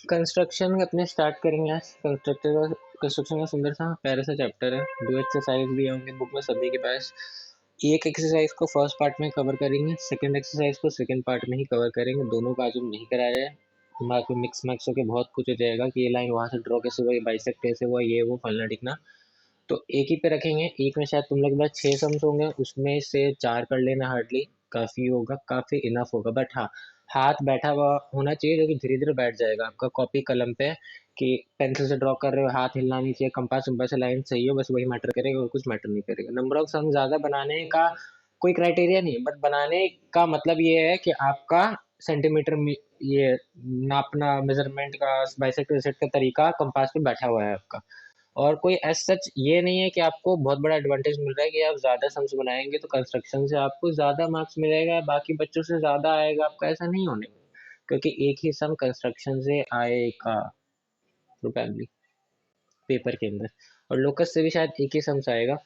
Construction अपने start करेंगे आज। कंस्ट्रक्शन का सुंदर सा प्यारा सा चैप्टर है। दो एक्सरसाइज दिए होंगे बुक में सभी के पास। एक एक्सरसाइज को फर्स्ट पार्ट में कवर करेंगे, सेकंड एक्सरसाइज को सेकंड पार्ट में ही कवर करेंगे। दोनों का जो नहीं कराया है, दिमाग में मिक्स मैक्स होकर बहुत कुछ हो जाएगा कि ये लाइन वहां से ड्रॉ कैसे हुआ, ये बाइसेक्ट कैसे हुआ, ये वो फलना टिकना। तो एक ही पे रखेंगे। एक में शायद तुम लोग के पास 6 सम्स होंगे, उसमें से 4 कर लेना, हार्डली काफी होगा, काफी इनफ होगा। बट हाँ, हाथ बैठा हुआ होना चाहिए जो कि धीरे धीरे बैठ जाएगा आपका कॉपी कलम पे। कि पेंसिल से ड्रॉ कर रहे हो, हाथ हिलना नहीं चाहिए, कंपास वंपास से लाइन सही हो, बस वही मैटर करेगा और कुछ मैटर नहीं करेगा। नंबर ऑफ सम ज्यादा बनाने का कोई क्राइटेरिया नहीं है, बट बनाने का मतलब ये है कि आपका सेंटीमीटर में ये नापना, मेजरमेंट का, बाइसेक्ट का तरीका कंपास पे बैठा हुआ है आपका। और कोई एज सच ये नहीं है कि आपको बहुत बड़ा एडवांटेज मिल रहा है कि आप ज्यादा सम्स बनाएंगे तो कंस्ट्रक्शन से आपको ज्यादा मार्क्स मिलेगा, बाकी बच्चों से ज्यादा आएगा आपका, ऐसा नहीं होने वाला। क्योंकि एक ही सम कंस्ट्रक्शन से आएगा प्रोबेबली पेपर के अंदर, और लोकस से भी शायद एक ही सम्स आएगा,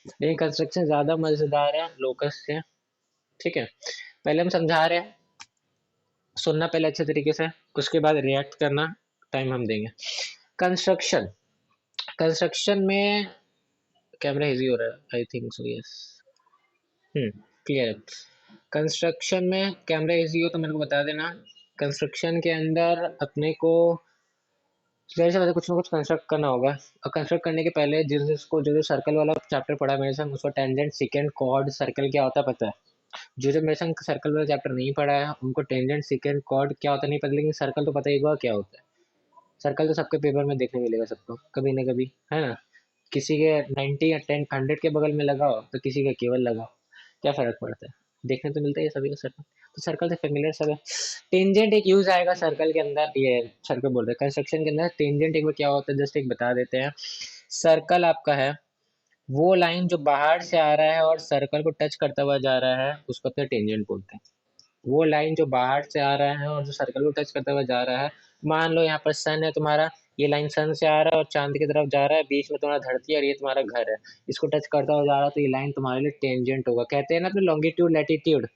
लेकिन कंस्ट्रक्शन ज्यादा मजेदार है लोकस से। ठीक है, पहले हम समझा रहे हैं, सुनना पहले अच्छे तरीके से, उसके बाद रिएक्ट करना, टाइम हम देंगे। कंस्ट्रक्शन कंस्ट्रक्शन में कैमरा इजी हो रहा है, I think so, yes. Clear है। कंस्ट्रक्शन में कैमरा इजी हो तो मेरे को बता देना। कंस्ट्रक्शन के अंदर अपने को जैसे से पहले कुछ ना कुछ कंस्ट्रक्ट करना होगा, और कंस्ट्रक्ट करने के पहले जिसको जो जो सर्कल वाला चैप्टर पढ़ा है मेरे संग, उसको टेंजेंट सिकेंड कॉर्ड सर्कल क्या होता है पता है। जो जो मेरे संग सर्कल वाला चैप्टर नहीं पढ़ा है उनको टेंजेंट सिकेंड कॉर्ड क्या होता है नहीं पता, लेकिन सर्कल तो पता ही होगा क्या होता है। सर्कल तो सबके पेपर में देखने मिलेगा सबको कभी ना कभी, है ना। किसी के 90 या 10 100 के बगल में लगाओ तो किसी का केवल लगाओ, क्या फर्क पड़ता है, देखने तो मिलता है ये सभी का सर्कल। तो सर्कल से फेमिलियर सब है। टेंजेंट एक यूज आएगा सर्कल के अंदर, ये सर्कल बोल रहे हैं कंस्ट्रक्शन के अंदर। टेंजेंट एक बार क्या होता है जस्ट एक बता देते हैं। सर्कल आपका है वो लाइन जो बाहर से आ रहा है और सर्कल को टच करता हुआ जा रहा है, उसको अपने टेंजेंट बोलते हैं। वो लाइन जो बाहर से आ रहा है और जो सर्कल को टच करता हुआ जा रहा है, मान लो यहाँ पर सन है तुम्हारा, ये लाइन सन से आ रहा है और चांद की तरफ जा रहा है, बीच में तुम्हारा धरती है और ये तुम्हारा घर है, इसको टच करता हुआ जा रहा है, तो ये लाइन तुम्हारे लिए टेंजेंट होगा। कहते हैं ना अपने लॉन्गिट्यूड लैटिट्यूड,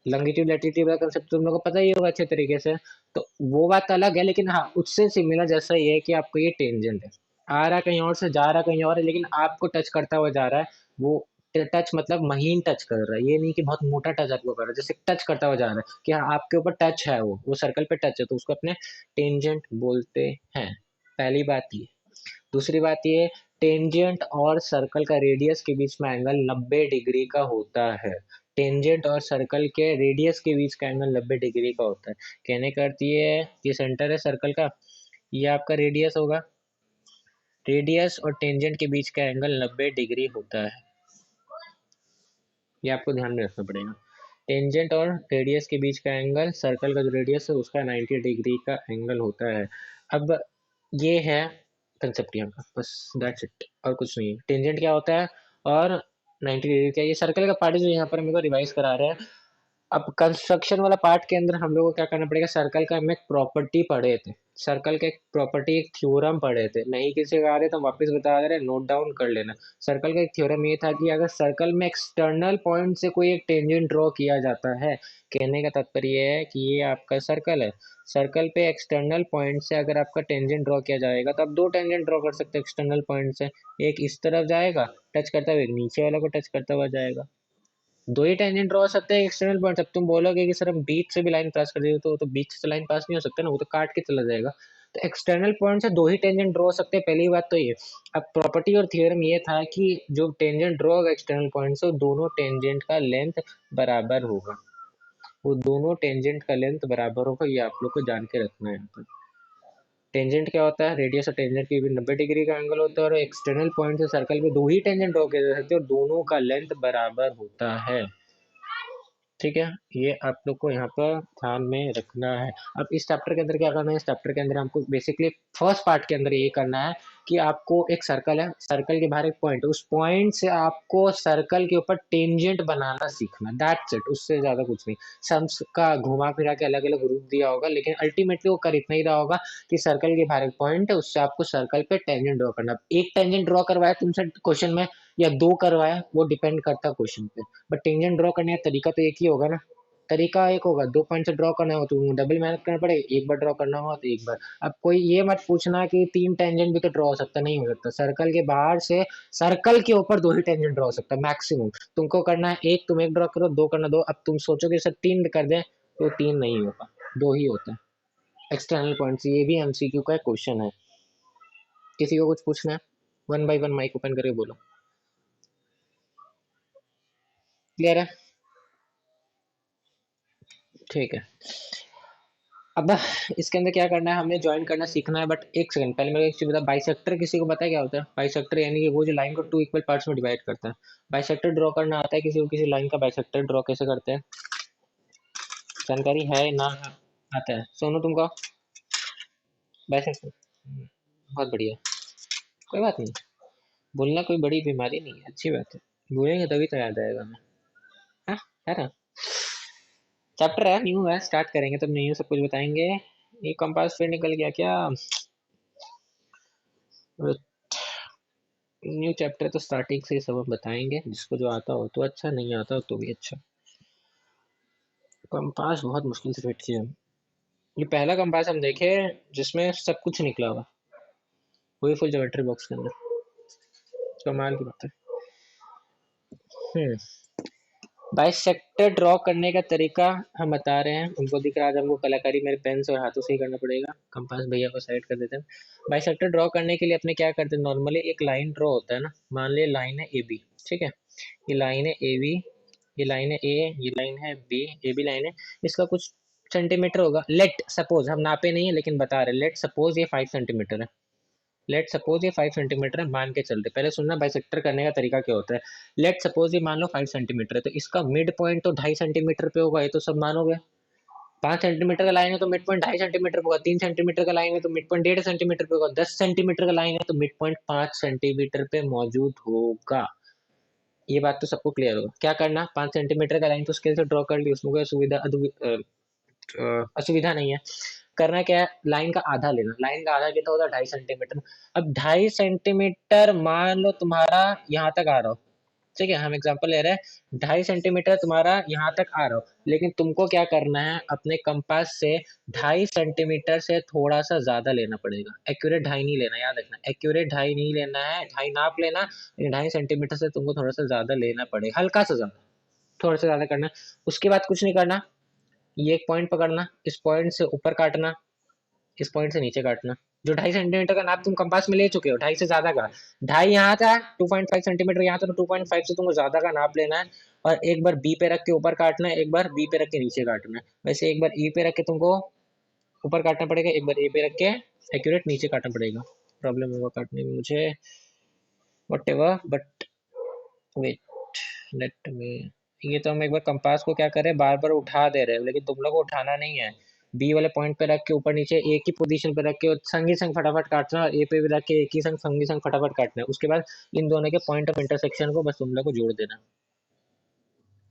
लॉन्गिट्यूड लैटिट्यूड का कंसेप्ट तुम लोगों को पता ही होगा अच्छे तरीके से। तो वो बात अलग है, लेकिन हाँ उससे सिमिलर जैसा ये है कि आपको ये टेंजेंट है, आ रहा कहीं और से जा रहा कहीं और है, लेकिन आपको टच करता हुआ जा रहा है। वो टच मतलब महीन टच कर रहा है, ये नहीं कि बहुत मोटा टच आपको कर रहा है, जैसे टच करता हुआ जा रहा है कि हाँ आपके ऊपर टच है, वो सर्कल पे टच है, तो उसको अपने टेंजेंट बोलते हैं। पहली बात ये। दूसरी बात ये, टेंजेंट और सर्कल का रेडियस के बीच में एंगल 90 डिग्री का होता है। टेंजेंट और सर्कल के रेडियस के बीच का एंगल 90 डिग्री का होता है। कहने का अर्थ ये सेंटर है सर्कल का, ये आपका रेडियस होगा, रेडियस और टेंजेंट के बीच का एंगल 90 डिग्री होता है, ये आपको ध्यान में रखना पड़ेगा। टेंजेंट और रेडियस के बीच का एंगल, सर्कल का जो रेडियस है उसका 90 डिग्री का एंगल होता है। अब ये है कंसेप्ट यहाँ का, बस दैट्स इट, और कुछ नहीं है। टेंजेंट क्या होता है और 90 डिग्री क्या, ये सर्कल का पार्ट जो यहाँ पर मेरे को रिवाइज करा रहे हैं। अब कंस्ट्रक्शन वाला पार्ट के अंदर हम लोग को क्या करना पड़ेगा, सर्कल का हम एक प्रॉपर्टी पढ़े थे, सर्कल के एक प्रॉपर्टी एक थ्योरम पढ़े थे, नहीं किसी को आ रहे तो वापस बता दे रहे, नोट डाउन कर लेना। सर्कल का एक थ्योरम ये था कि अगर सर्कल में एक्सटर्नल पॉइंट से कोई एक टेंजेंट ड्रॉ किया जाता है, कहने का तात्पर्य ये है कि ये आपका सर्कल है, सर्कल पे एक्सटर्नल पॉइंट से अगर आपका टेंजेंट ड्रॉ किया जाएगा तो आप दो टेंजेंट ड्रॉ कर सकते हो एक्सटर्नल पॉइंट से। एक इस तरफ जाएगा टच करता हुआ, एक नीचे वाला को टच करता हुआ जाएगा। दो ही टेंजेंट ड्रॉ हो सकते हैं एक्सटर्नल पॉइंट। अब तुम बोलोगे कि सर हम बीच से भी लाइन पास कर देते तो बीच से लाइन पास नहीं हो सकता ना, वो तो काट के चला जाएगा। तो एक्सटर्नल पॉइंट से दो ही टेंजेंट ड्रॉ हो सकते हैं, पहली बात तो ये। अब प्रॉपर्टी और थियरम ये था कि जो टेंजेंट ड्रॉ होगा एक्सटर्नल पॉइंट से, दोनों टेंजेंट का लेंथ बराबर होगा, वो दोनों टेंजेंट का लेंथ बराबर होगा, ये आप लोग को जान के रखना है यहाँ पर। टेंजेंट क्या होता है, रेडियस और टेंजेंट के बीच 90 डिग्री का एंगल होता है, और एक्सटर्नल पॉइंट से सर्कल पे दो ही टेंजेंट ड्रॉ किए जा सकते हैं और दोनों का लेंथ बराबर होता है। ठीक है, ये आप लोग को यहाँ पर ध्यान में रखना है। अब इस चैप्टर के अंदर क्या करना है, इस चैप्टर के अंदर हमको बेसिकली फर्स्ट पार्ट के अंदर ये करना है कि आपको एक सर्कल है, सर्कल के बाहर एक पॉइंट है, उस पॉइंट से आपको सर्कल के ऊपर टेंजेंट बनाना सीखना, दैट्स इट, उससे ज्यादा कुछ नहीं। सम्स का घुमा फिरा के अलग अलग रूप दिया होगा, लेकिन अल्टीमेटली वो कर इतना ही रहा होगा कि सर्कल के बाहर एक पॉइंट है, उससे आपको सर्कल पे टेंजेंट ड्रॉ करना। एक टेंजेंट ड्रॉ करवाया तुमसे क्वेश्चन में या दो करवाया, वो डिपेंड करता है क्वेश्चन पे, बट टेंजेंट ड्रॉ करने का तरीका तो एक ही होगा ना। तरीका एक होगा, 2 पॉइंट से ड्रॉ करना हो तो डबल मेहनत करना पड़ेगा, एक बार ड्रॉ करना हो तो एक बार। अब कोई ये मत पूछना कि 3 टेंजेंट भी तो ड्रॉ हो सकता, नहीं हो सकता। सर्कल के बाहर से सर्कल के ऊपर 2 ही टेंजेंट ड्रॉ हो सकता है मैक्सिमम। तुमको करना है एक, तुम एक ड्रॉ करो, दो करना दो। अब तुम सोचोगे सर 3 कर दें, तो 3 नहीं होगा, 2 ही होता है। एक्सटर्नल पॉइंट, ये भी एमसीक्यू का क्वेश्चन है। किसी को कुछ पूछना है? 1 बाय 1 माइक ओपन करके बोलो। क्लियर है? ठीक है। अब इसके अंदर क्या करना है, हमें ज्वाइन करना सीखना है। बट एक सेकंड पहले मेरे को एक चीज बता, बाइसेक्टर किसी को पता है क्या होता है? बाइसेक्टर यानी कि वो जो लाइन को 2 इक्वल पार्ट्स में डिवाइड करता है। बाइसेक्टर ड्रॉ करना आता है किसी को? किसी लाइन का बाइसेक्टर ड्रॉ कैसे करते हैं, जानकारी है ना? आता है? सोनू तुमको बाइसेक्टर? बहुत बढ़िया, कोई बात नहीं। बोलना कोई बड़ी बीमारी नहीं है, अच्छी बात है। बोलेंगे तभी तो याद आएगा हमें। हाँ, है ना? चैप्टर है, न्यू है, स्टार्ट करेंगे तब न्यू सब कुछ बताएंगे। ये कंपास फिर निकल गया क्या? न्यू चैप्टर तो स्टार्टिंग से ही सब हम बताएंगे, जिसको जो आता हो तो अच्छा, नहीं आता हो तो भी अच्छा। कंपास बहुत मुश्किल से फिट किया हम। ये पहला कंपास हम देखे जिसमें सब कुछ निकला हुआ, वही फुल ज्योमेट्री बॉक्स के अंदर। कमाल की बात है। हम्म बाइसेक्टर ड्रॉ करने का तरीका हम बता रहे हैं। उनको दिख रहा है, आज हमको कलाकारी मेरे पेन से और हाथों से ही करना पड़ेगा। कंपास भैया को साइड कर देते हैं। बाइसेक्टर ड्रॉ करने के लिए अपने क्या करते हैं, नॉर्मली एक लाइन ड्रॉ होता है ना, मान ली लाइन है ए बी, ठीक है? ये लाइन है ए बी, ये लाइन है ए, ये लाइन है बी, ए बी लाइन है। इसका कुछ सेंटीमीटर होगा, लेट सपोज, हम नापे नहीं है लेकिन बता रहे, लेट सपोज ये 5 सेंटीमीटर है। लेट सपोज ये 5 सेंटीमीटर है, मान के चलते। पहले सुनना बाइसेक्टर करने का तरीका क्या होता है। लेट सपोज ये मान लो 5 सेंटीमीटर है, तो इसका मिड पॉइंट तो 2.5 सेंटीमीटर पे होगा, ये तो सब मानोगे। 5 सेंटीमीटर का लाइन है तो मिड पॉइंट 2.5 सेंटीमीटर पे होगा। 3 सेंटीमीटर का लाइन है तो मिड पॉइंट 1.5 सेंटीमीटर पे होगा। 10 सेंटीमीटर का लाइन है तो मिड पॉइंट 5 सेंटीमीटर पे मौजूद होगा। ये बात तो सबको क्लियर होगा। क्या करना, 5 सेंटीमीटर का लाइन तो स्केल से ड्रॉ कर ली, उसमें कोई असुविधा नहीं है। करना क्या है, लाइन का आधा लेना। लाइन का आधा कितना होता है, 2.5 सेंटीमीटर। अब 2.5 सेंटीमीटर मान लो तुम्हारा यहाँ तक आ रहा हो, ठीक है? हम एग्जांपल ले रहे हैं, 2.5 सेंटीमीटर तुम्हारा यहाँ तक आ रहा हो, लेकिन तुमको क्या करना है, अपने कंपास से 2.5 सेंटीमीटर से थोड़ा सा ज्यादा लेना पड़ेगा। एक्यूरेट 2.5 नहीं लेना, याद रखना, एक्यूरेट 2.5 नहीं लेना है। 2.5 नाप लेना, लेकिन 2.5 सेंटीमीटर से तुमको थोड़ा सा ज्यादा लेना पड़ेगा, हल्का सा ज्यादा, थोड़ा सा ज्यादा करना। उसके बाद कुछ नहीं करना, ये एक पॉइंट पकड़ना, इस पॉइंट से ऊपर काटना, इस पॉइंट से नीचे काटना। जो 2.5 सेंटीमीटर का नाप तुम कंपास में ले चुके हो, 2.5 से ज्यादा का, 2.5 यहाँ था, 2.5 सेंटीमीटर यहाँ था, तो 2.5 से तुमको ज्यादा का नाप लेना है। और एक बार बी पे रख के ऊपर काटना है, एक बार बी पे रख के नीचे काटना है। वैसे एक बार ई पे रख के तुमको ऊपर काटना पड़ेगा, एक बार ए पे रख के एक्यूरेट नीचे काटना पड़ेगा। प्रॉब्लम होगा काटने में मुझे, whatever, but wait, let me. ये तो हम एक बार कंपास को क्या करें, बार बार उठा दे रहे हैं, लेकिन तुम लोग को उठाना नहीं है। बी वाले पॉइंट पे रख के ऊपर नीचे एक ही पोजीशन पे रख के संगी संग फटाफट काटना है, और ए पे भी रख के एक ही संग संगी संग फटाफट काटना है। उसके बाद इन दोनों के पॉइंट ऑफ इंटरसेक्शन को बस तुम लोग को जोड़ देना।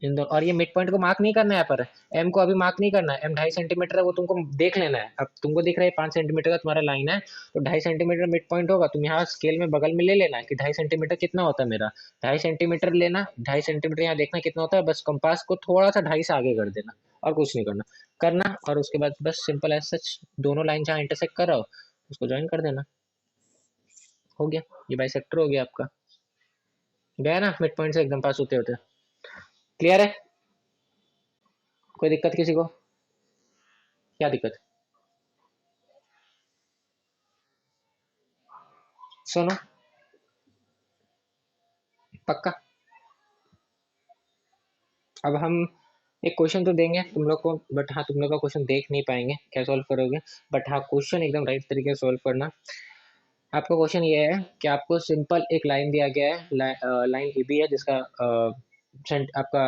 इन दोनों, और ये मिड पॉइंट को मार्क नहीं करना है यहाँ पर। एम को अभी मार्क नहीं करना है, एम 2.5 सेंटीमीटर है, वो तुमको देख लेना है। अब तुमको दिख रहा है 5 सेंटीमीटर का तुम्हारा लाइन है, तो 2.5 सेंटीमीटर मिड पॉइंट होगा। तुम यहाँ स्केल में बगल में ले लेना है कि 2.5 सेंटीमीटर कितना होता है मेरा। 2.5 सेंटीमीटर लेना, 2.5 सेंटीमीटर यहाँ देखना कितना होता है, बस कंपास को थोड़ा सा 2.5 से आगे कर देना, और कुछ नहीं करना। करना और उसके बाद बस सिंपल एज सच दोनों लाइन जहाँ इंटरसेक्ट कर रहा हो उसको ज्वाइन कर देना। हो गया, ये बाइसेक्टर हो गया आपका। गया ना मिड पॉइंट से एकदम पास होते होते। क्लियर है? कोई दिक्कत किसी को? क्या दिक्कत? सुनो, पक्का। अब हम एक क्वेश्चन तो देंगे तुम लोग को, बट हाँ तुम लोग का क्वेश्चन देख नहीं पाएंगे, क्या सॉल्व करोगे? बट हाँ क्वेश्चन एकदम राइट तरीके से सॉल्व करना। आपका क्वेश्चन ये है कि आपको सिंपल एक लाइन दिया गया है, लाइन ए बी है, जिसका आपका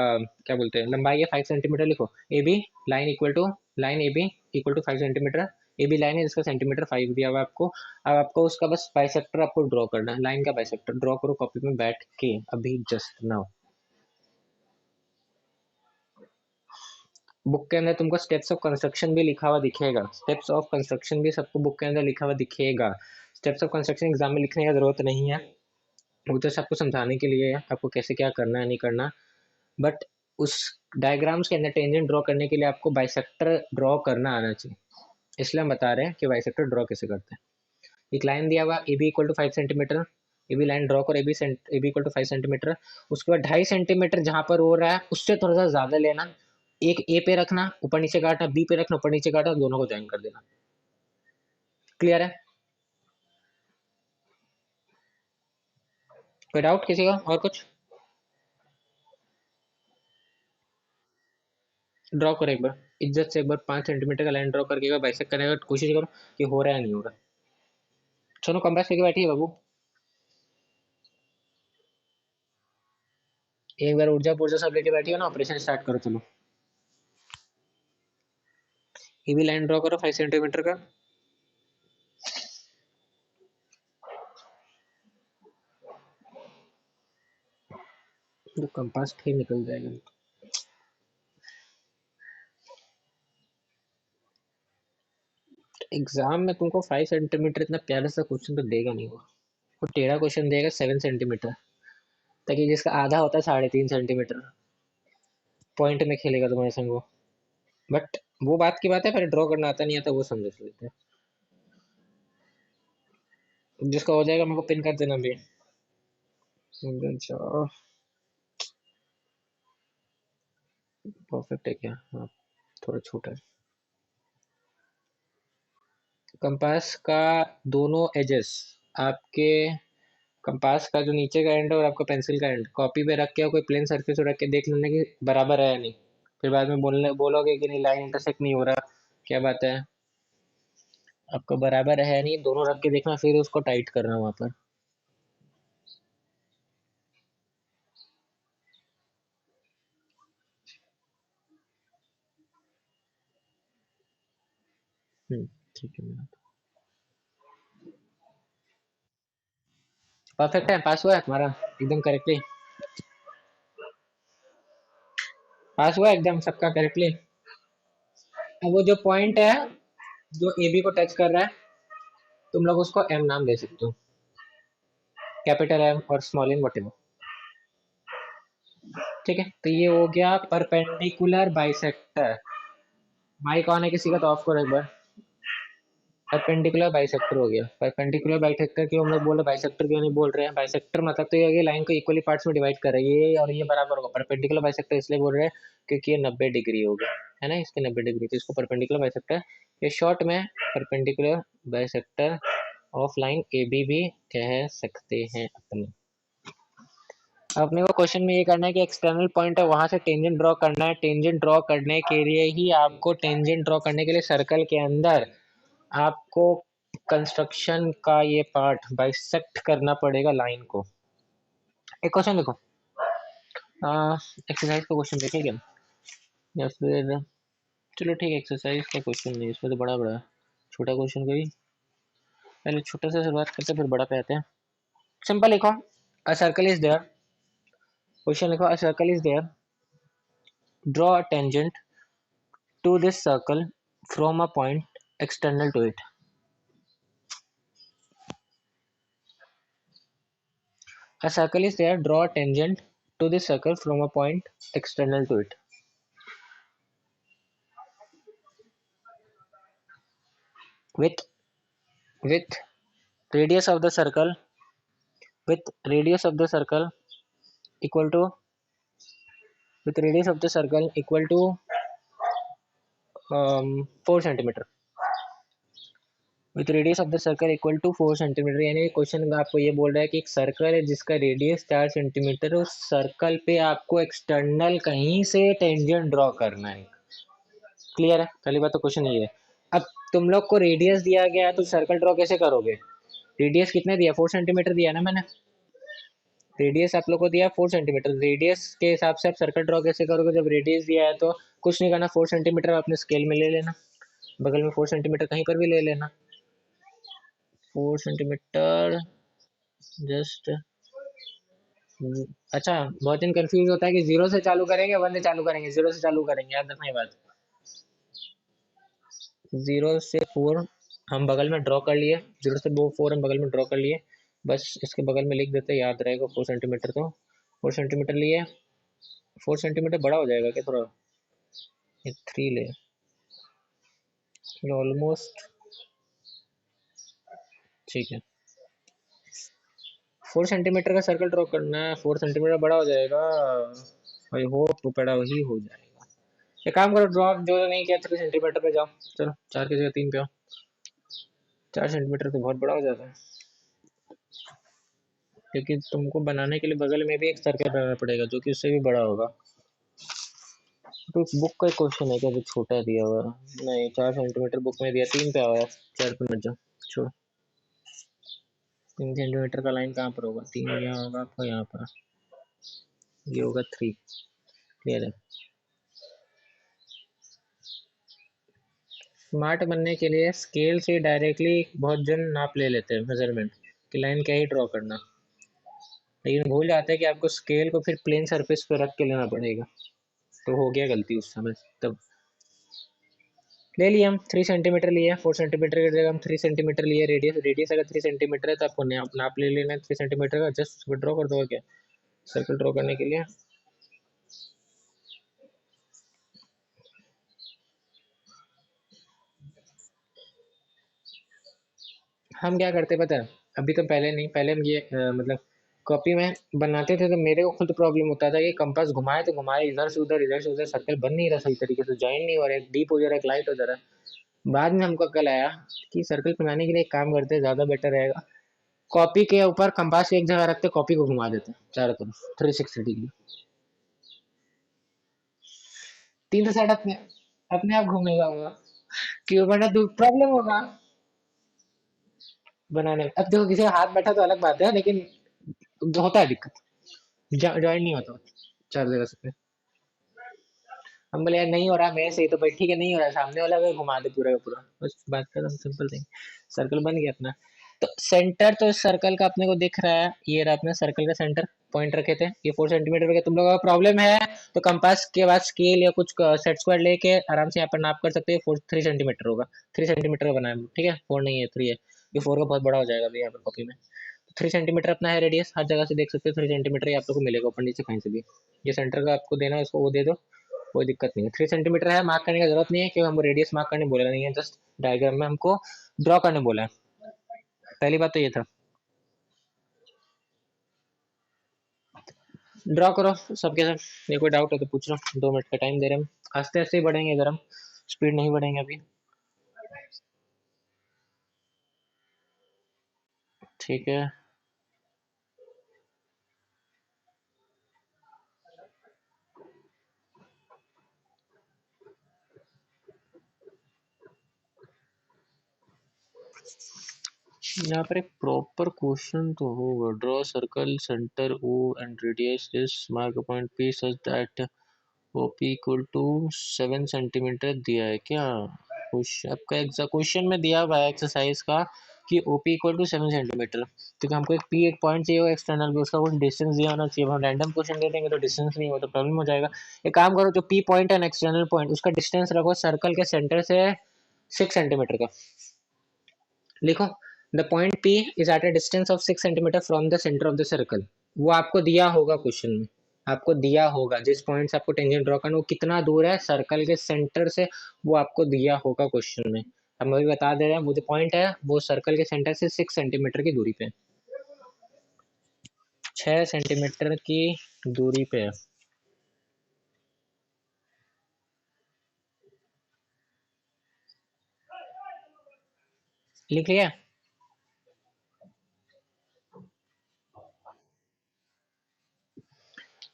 क्या बोलते हैं, लंबाई है 5 सेंटीमीटर। लिखो A B line equal to, line A B equal to 5 centimetre. A B line है जिसका सेंटीमीटर 5 दिया हुआ है आपको। अब आपको उसका बस बाइसेक्टर आपको ड्रॉ करना है, लाइन का बाइसेक्टर ड्रॉ करो कॉपी में बैठ के अभी जस्ट नाउ। बुक के अंदर तुमको स्टेप्स ऑफ कंस्ट्रक्शन भी लिखा हुआ दिखेगा, स्टेप्स ऑफ कंस्ट्रक्शन भी सबको बुक के अंदर लिखा हुआ दिखेगा। स्टेप्स ऑफ कंस्ट्रक्शन एग्जाम में लिखने की जरूरत नहीं है, वो तो सबको समझाने के लिए है आपको कैसे क्या करना है नहीं करना। बट उस डायग्राम्स के अंदर टेंजेंट ड्रॉ करने के लिए आपको बाइसेक्टर ड्रॉ करना आना चाहिए, इसलिए हम बता रहे हैं कि बाइसेक्टर ड्रॉ कैसे करते हैं। एक लाइन दिया हुआ A B equal to 5 centimetre, A B line draw कर, A B equal to 5 centimetre. उसके बाद 2.5 सेंटीमीटर जहां पर हो रहा है उससे थोड़ा सा ज्यादा लेना, एक ए पे रखना, ऊपर नीचे काटना, बी पे रखना, ऊपर नीचे काटना, दोनों को ज्वाइन कर देना। क्लियर है? कोई डाउट किसी का और कुछ? ड्रॉ करो एक बार, इज्जत से एक बार 5 सेंटीमीटर का लाइन ड्रॉ करके एक बार बाइसेक्ट करने का कोशिश करो कि हो रहा है नहीं हो रहा। चलो कंपास लेके बैठी है बाबू, एक बार ऊर्जा पूर्जा सब लेके बैठी हो ना, ऑपरेशन स्टार्ट करो। चलो ये भी लाइन ड्रॉ करो 5 सेंटीमीटर का। जो कंपास थे निकल जाएगा। एग्जाम में तुमको 5 सेंटीमीटर इतना प्यारा सा क्वेश्चन तो देगा नहीं वो टेढ़ा क्वेश्चन देगा 7 सेंटीमीटर, ताकि जिसका आधा होता है 3.5 सेंटीमीटर, पॉइंट में खेलेगा तुम्हारे संग वो। बट वो बात की बात है, फिर ड्रॉ करना आता नहीं आता वो समझ लेते हैं। जिसका हो जाएगा मेरे को पिन कर देना भी। परफेक्ट है क्या? हाँ थोड़ा छोटा है। कंपास का दोनों एजेस, आपके कंपास का जो नीचे का एंड और आपका पेंसिल का एंड कॉपी पे रख के कोई प्लेन सरफेस रख के देख लेना कि बराबर है या नहीं। फिर बाद में बोलोगे कि नहीं लाइन इंटरसेक्ट नहीं हो रहा, क्या बात है। आपको बराबर है नहीं, दोनों रख के देखना, फिर उसको टाइट करना वहां पर। ठीक है। परफेक्ट है, पास हुआ है तुम्हारा एकदम करेक्टली, पास हुआ एकदम सबका करेक्टली। अब वो जो पॉइंट है जो ए बी को टच कर रहा है, तुम लोग उसको एम नाम दे सकते हो, कैपिटल एम और स्मॉल एम वट। ठीक है, तो ये हो गया परपेंडिकुलर बाइसेक्टर। माइक ऑन है किसी का तो ऑफ करो एक बार। परपेंडिकुलर बाइसेक्टर हो गया। परपेंडिकुलर बाइसेक्टर क्यों हम लोग बोल रहे, बाइसेक्टर क्यों नहीं बोल रहे हैं? बाइसेक्टर मतलब तो ये हो गया लाइन को इक्वली पार्ट्स में डिवाइड कर रहा है, ये और ये बराबर होगा। परपेंडिकुलर बाइसेक्टर इसलिए बोल रहे हैं क्योंकि ये 90 डिग्री हो गया है ना, इसके 90 डिग्री, तो इसको परपेंडिकुलर बाइसेक्टर, ये शॉर्ट में perpendicular bisector of line A B भी कह सकते हैं अपने। अपने को क्वेश्चन में ये करना है कि एक्सटर्नल पॉइंट है वहां से टेंजेंट ड्रॉ करना है। टेंजेंट ड्रॉ करने के लिए ही आपको, टेंजेंट ड्रॉ करने के लिए सर्कल के अंदर आपको कंस्ट्रक्शन का ये पार्ट बाइसेक्ट करना पड़ेगा लाइन को। एक क्वेश्चन देखो, एक्सरसाइज का क्वेश्चन देखें क्या, या फिर चलो ठीक है एक्सरसाइज का क्वेश्चन नहीं, इसमें तो बड़ा बड़ा छोटा क्वेश्चन कोई, पहले छोटा सा शुरुआत करते हैं फिर बड़ा पे आते हैं। सिंपल लिखो, a circle is there, question लिखो, a circle is there, draw a tangent to this circle from a point external to it. A circle is there, draw a tangent to this circle from a point external to it. With with radius of the circle, with radius of the circle equal to, with radius of the circle equal to 4 centimeter. With radius of the circle equal to 4 centimetre, यानी question आपको ये बोल रहा है कि एक circle है जिसका रेडियस 4 सेंटीमीटर, उस सर्कल पे आपको एक्सटर्नल कहीं से टेंजेंट ड्रॉ करना है। क्लियर है? पहली बात तो क्वेश्चन ये है। अब तुम लोग को रेडियस दिया गया है तो सर्कल ड्रॉ कैसे करोगे? रेडियस कितना दिया? 4 सेंटीमीटर दिया ना मैंने, रेडियस आप लोग को दिया 4 सेंटीमीटर, रेडियस के हिसाब से आप सर्कल ड्रॉ कैसे करोगे? जब रेडियस दिया है तो कुछ नहीं करना, 4 सेंटीमीटर अपने स्केल में ले लेना, बगल में 4 सेंटीमीटर कहीं पर भी ले लेना, 4 सेंटीमीटर जस्ट। अच्छा, बहुत दिन कंफ्यूज होता है कि जीरो से चालू करेंगे वन से चालू करेंगे, जीरो से चालू करेंगे, याद रखना ये बात। 0 से 4 हम बगल में ड्रॉ कर लिए, 0 से 4 हम बगल में ड्रॉ कर लिए, बस इसके बगल में लिख देते याद रहेगा 4 सेंटीमीटर, तो 4 सेंटीमीटर लिए, 4 सेंटीमीटर बड़ा हो जाएगा क्या थोड़ा? ये 3 ले, ऑलमोस्ट ठीक है। 4 सेंटीमीटर का सर्कल ड्रॉ करना है, 4 सेंटीमीटर बड़ा हो जाएगा। आई होप तो बड़ा ही हो जाएगा। एक काम करो, ड्रॉ जो नहीं किया 3 सेंटीमीटर पे जाओ। चलो 4 की जगह 3 पे आओ। 4 सेंटीमीटर तो बहुत बड़ा हो जाता है, लेकिन तुमको बनाने के लिए बगल में भी एक सर्कल बनाना पड़ेगा जो कि उससे भी बड़ा होगा। तो बुक का क्वेश्चन है क्या जो छोटा दिया हुआ है? नहीं, 4 सेंटीमीटर बुक में दिया, 3 पे आया। 4 पे मत जाओ, छोड़ो। 3 सेंटीमीटर का लाइन कहाँ पर होगा? 3 यहाँ होगा आपको, यहाँ पर ये होगा 3। क्लियर है? स्मार्ट बनने के लिए स्केल से डायरेक्टली बहुत जन नाप ले लेते हैं, मेजरमेंट कि लाइन क्या ही ड्रॉ करना, लेकिन भूल जाते हैं कि आपको स्केल को फिर प्लेन सरफेस पे रख के लेना पड़ेगा। तो हो गया गलती उस समय तब। ले लिए हम 3 सेंटीमीटर लिए, 4 सेंटीमीटर की जगह हम 3 सेंटीमीटर लिए। रेडियस रेडियस अगर 3 सेंटीमीटर है तो आपको नाप ले लेना है 3 सेंटीमीटर का। जस्ट ड्रॉ कर दो क्या सर्कल ड्रॉ करने के लिए। हम क्या करते पता है, अभी तो पहले नहीं, पहले हम ये मतलब कॉपी में बनाते थे तो मेरे को खुद प्रॉब्लम होता था कि कंपास घुमाए तो घुमाए इधर से उधर, इधर से उधर, सर्कल बन नहीं रहा सही तरीके से, ज्वाइन नहीं हो रहा, एक डीप हो जा रहा है, एक लाइट हो जा रहा है। बाद में हमको कल आया कि सर्कल बनाने के लिए एक काम करते, ज़्यादा बेटर रहेगा कॉपी के ऊपर कंपास एक जगह रखते, कॉपी को घुमा देते चारों तरफ 360 डिग्री। 3 साइड अपने अपने आप घूमेगा हुआ, क्यों वरना तो प्रॉब्लम होगा बनाने में। अब देखो किसी का हाथ बैठा तो अलग बात है, लेकिन होता है दिक्कत, ज्वाइन नहीं होता चार जगह से। हम बोले यार नहीं हो रहा मेरे से, तो भाई ठीक है नहीं हो रहा, सामने वाला को घुमा दे पूरा का पूरा, बस बात खत्म, सिंपल थिंग। सर्कल बन गया अपना। तो सेंटर तो इस सर्कल का अपने को दिख रहा है, ये रहा अपने सर्कल का सेंटर, पॉइंट रखे थे, ये 4 सेंटीमीटर का। तुम लोगों का प्रॉब्लम है तो कंपास के बाद स्केल या कुछ सेट स्क्वायर लेके आराम से यहाँ पर नाप कर सकते हैं। 3 सेंटीमीटर होगा, 3 सेंटीमीटर का बनाया, ठीक है, 4 नहीं है 3 है। ये 4 का बहुत बड़ा हो जाएगा अभी यहाँ पर कॉपी में। 3 सेंटीमीटर अपना है रेडियस, हर जगह से देख सकते हो 3 सेंटीमीटर ही आप लोग को मिलेगा ऊपर नीचे कहीं से भी। ये सेंटर का आपको देना है, उसको वो दे दो, कोई दिक्कत नहीं है। 3 सेंटीमीटर है, मार्क करने की जरूरत नहीं है क्योंकि हमको रेडियस मार्क करने बोला नहीं है, जस्ट डायग्राम में हमको ड्रॉ करने बोला है। पहली बात तो ये था, ड्रॉ करो सबके सब। ये कोई डाउट है तो पूछ लो, 2 मिनट का टाइम दे रहे हैं हम, आस्ते आस्ते ही बढ़ेंगे इधर हम, स्पीड नहीं बढ़ेंगे अभी। ठीक है, यहाँ पर एक प्रॉपर क्वेश्चन तो होगा। Draw circle centre O and radius is mark point P such that OP equal to 7 centimetre दिया है क्या? क्वेश्चन आपका एग्जाम क्वेश्चन में दिया हुआ है एक्सरसाइज का कि ओपी इक्वल टू 7 सेंटीमीटर, क्योंकि हमको एक पी एक पॉइंट चाहिए एक्सटर्नल भी, उसका कुछ डिस्टेंस दिया होना चाहिए। हम रैंडम क्वेश्चन दे देंगे तो डिस्टेंस नहीं हो तो प्रॉब्लम हो जाएगा। एक काम करो, जो पी पॉइंट है एक्सटर्नल पॉइंट, उसका डिस्टेंस रखो सर्कल के सेंटर से 6 सेंटीमीटर का। लिखो, the point P is eight a distance of 6 centimetre from the centre of the circle. वो आपको दिया होगा क्वेश्चन में, आपको दिया होगा जिस पॉइंट से आपको टेंजेंट ड्रॉ करना, वो कितना दूर है सर्कल के सेंटर से, वो आपको दिया होगा क्वेश्चन में। हम अभी बता दे रहे हैं, वो जो पॉइंट है वो सर्कल के सेंटर से 6 सेंटीमीटर की दूरी पे, 6 सेंटीमीटर की दूरी पे है। लिख लिया?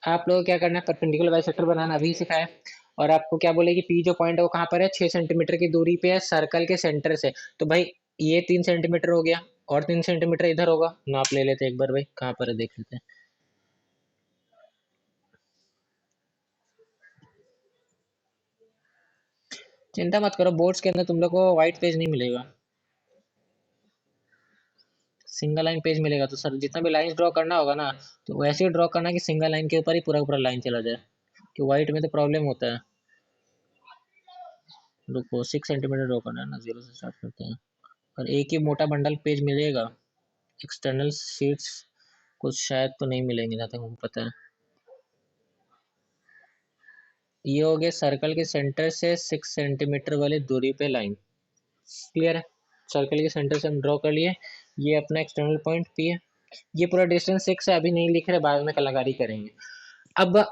आप लोग क्या करना है, परपेंडिकुलर बाइसेक्टर बनाना अभी सिखाया, और आपको क्या बोले कि पी जो पॉइंट है वो कहाँ पर है, 6 सेंटीमीटर की दूरी पे है सर्कल के सेंटर से। तो भाई ये 3 सेंटीमीटर हो गया, और 3 सेंटीमीटर इधर होगा, नाप ले लेते हैं एक बार भाई कहाँ पर है देख लेते हैं। चिंता मत करो, बोर्ड्स के अंदर तुम लोग को व्हाइट पेज नहीं मिलेगा, सिंगल लाइन पेज मिलेगा। तो सर जितना भी लाइन ड्रॉ करना होगा ना, तो वैसे ही ड्रॉ करना कि सिंगल लाइन के ऊपर ही पूरा पूरा लाइन चला जाए, कि व्हाइट में तो प्रॉब्लम होता है। रुको, 6 सेंटीमीटर ड्रॉ करना है ना, 0 से स्टार्ट करते हैं। और एक ही मोटा बंडल पेज मिलेगा, एक्सटर्नल शीट्स कुछ शायद तो नहीं मिलेंगे जहाँ तक मुझे पता है। ये हो गया सर्कल के सेंटर से 6 सेंटीमीटर वाली दूरी पे लाइन। क्लियर है? सर्कल के सेंटर से हम ड्रॉ कर लिए। ये अपना एक्सटर्नल पॉइंट पी है। ये पूरा डिस्टेंस 6 है, अभी नहीं लिख रहे, बाद में कलाकारी करेंगे। अब